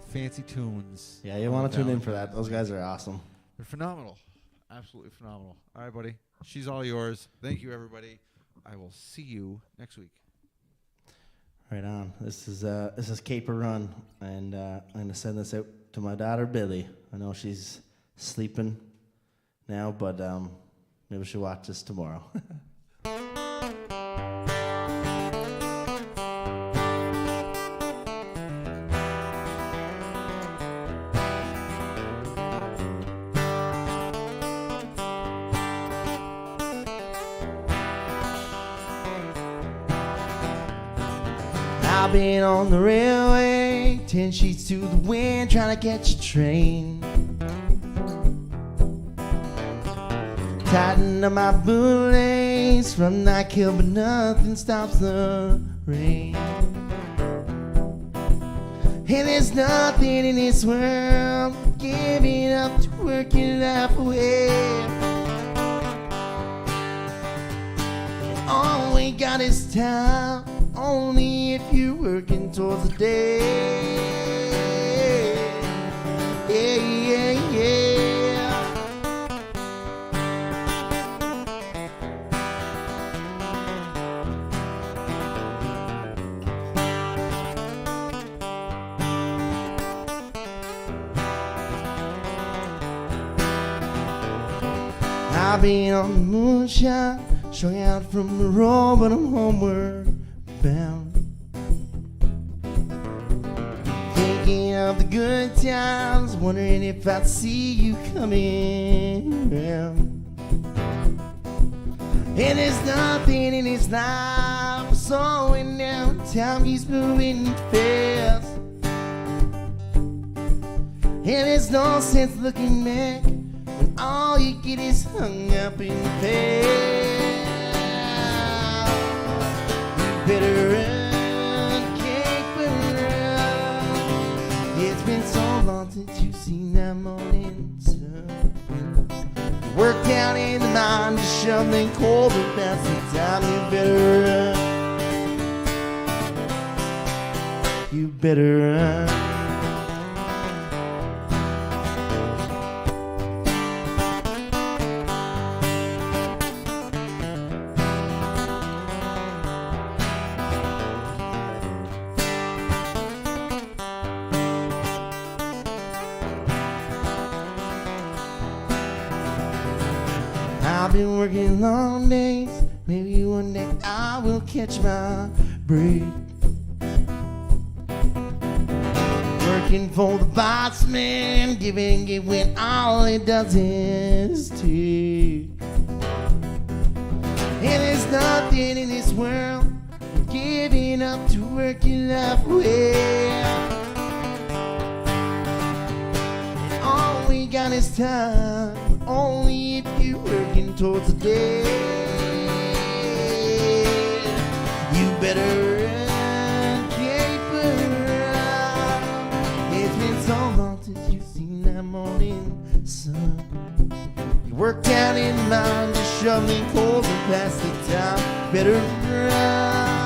fancy tunes. Yeah, you want to tune in for that. Those guys are awesome. They're phenomenal. Absolutely phenomenal. All right, buddy. She's all yours. Thank you, everybody. I will see you next week. Right on. This is Caper Run, and I'm going to send this out to my daughter, Billy. I know she's sleeping now, but maybe she'll watch this tomorrow. I've been on the railway, 10 sheets to the wind, trying to catch a train. Tighten up my bootlace from that kill, but nothing stops the rain. And there's nothing in this world giving up to working life away. And all we got is time. Only if you're working towards a day. Yeah, yeah, yeah. I've been on the moonshine, strung out from the road, but I'm homeward bound. Thinking of the good times, wondering if I'd see you coming around. And there's nothing in this life slowing down. Time keeps moving fast, and there's no sense looking back when all you get is hung up in the past. Better run, Caper run. It's been so long since you've seen that morning sun. Worked out in the mine, just shoveling coal, but that's the time. You better run. You better run. I've been working long days, maybe one day I will catch my break. Working for the boss man, giving and get when all it does is take. And there's nothing in this world giving up to working life well. And all we got is time, but only if you're working towards a day. You better run, paper run. It's been so long since you've seen that morning sun. You work down in mind, just shoveling coals and pass the time. Better run.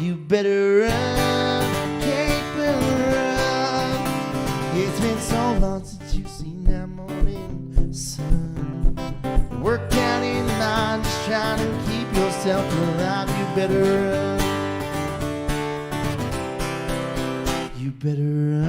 You better run, paper run. It's been so long since you've seen that morning sun. You work down in mind, just trying to keep yourself alive. You better run. You better run.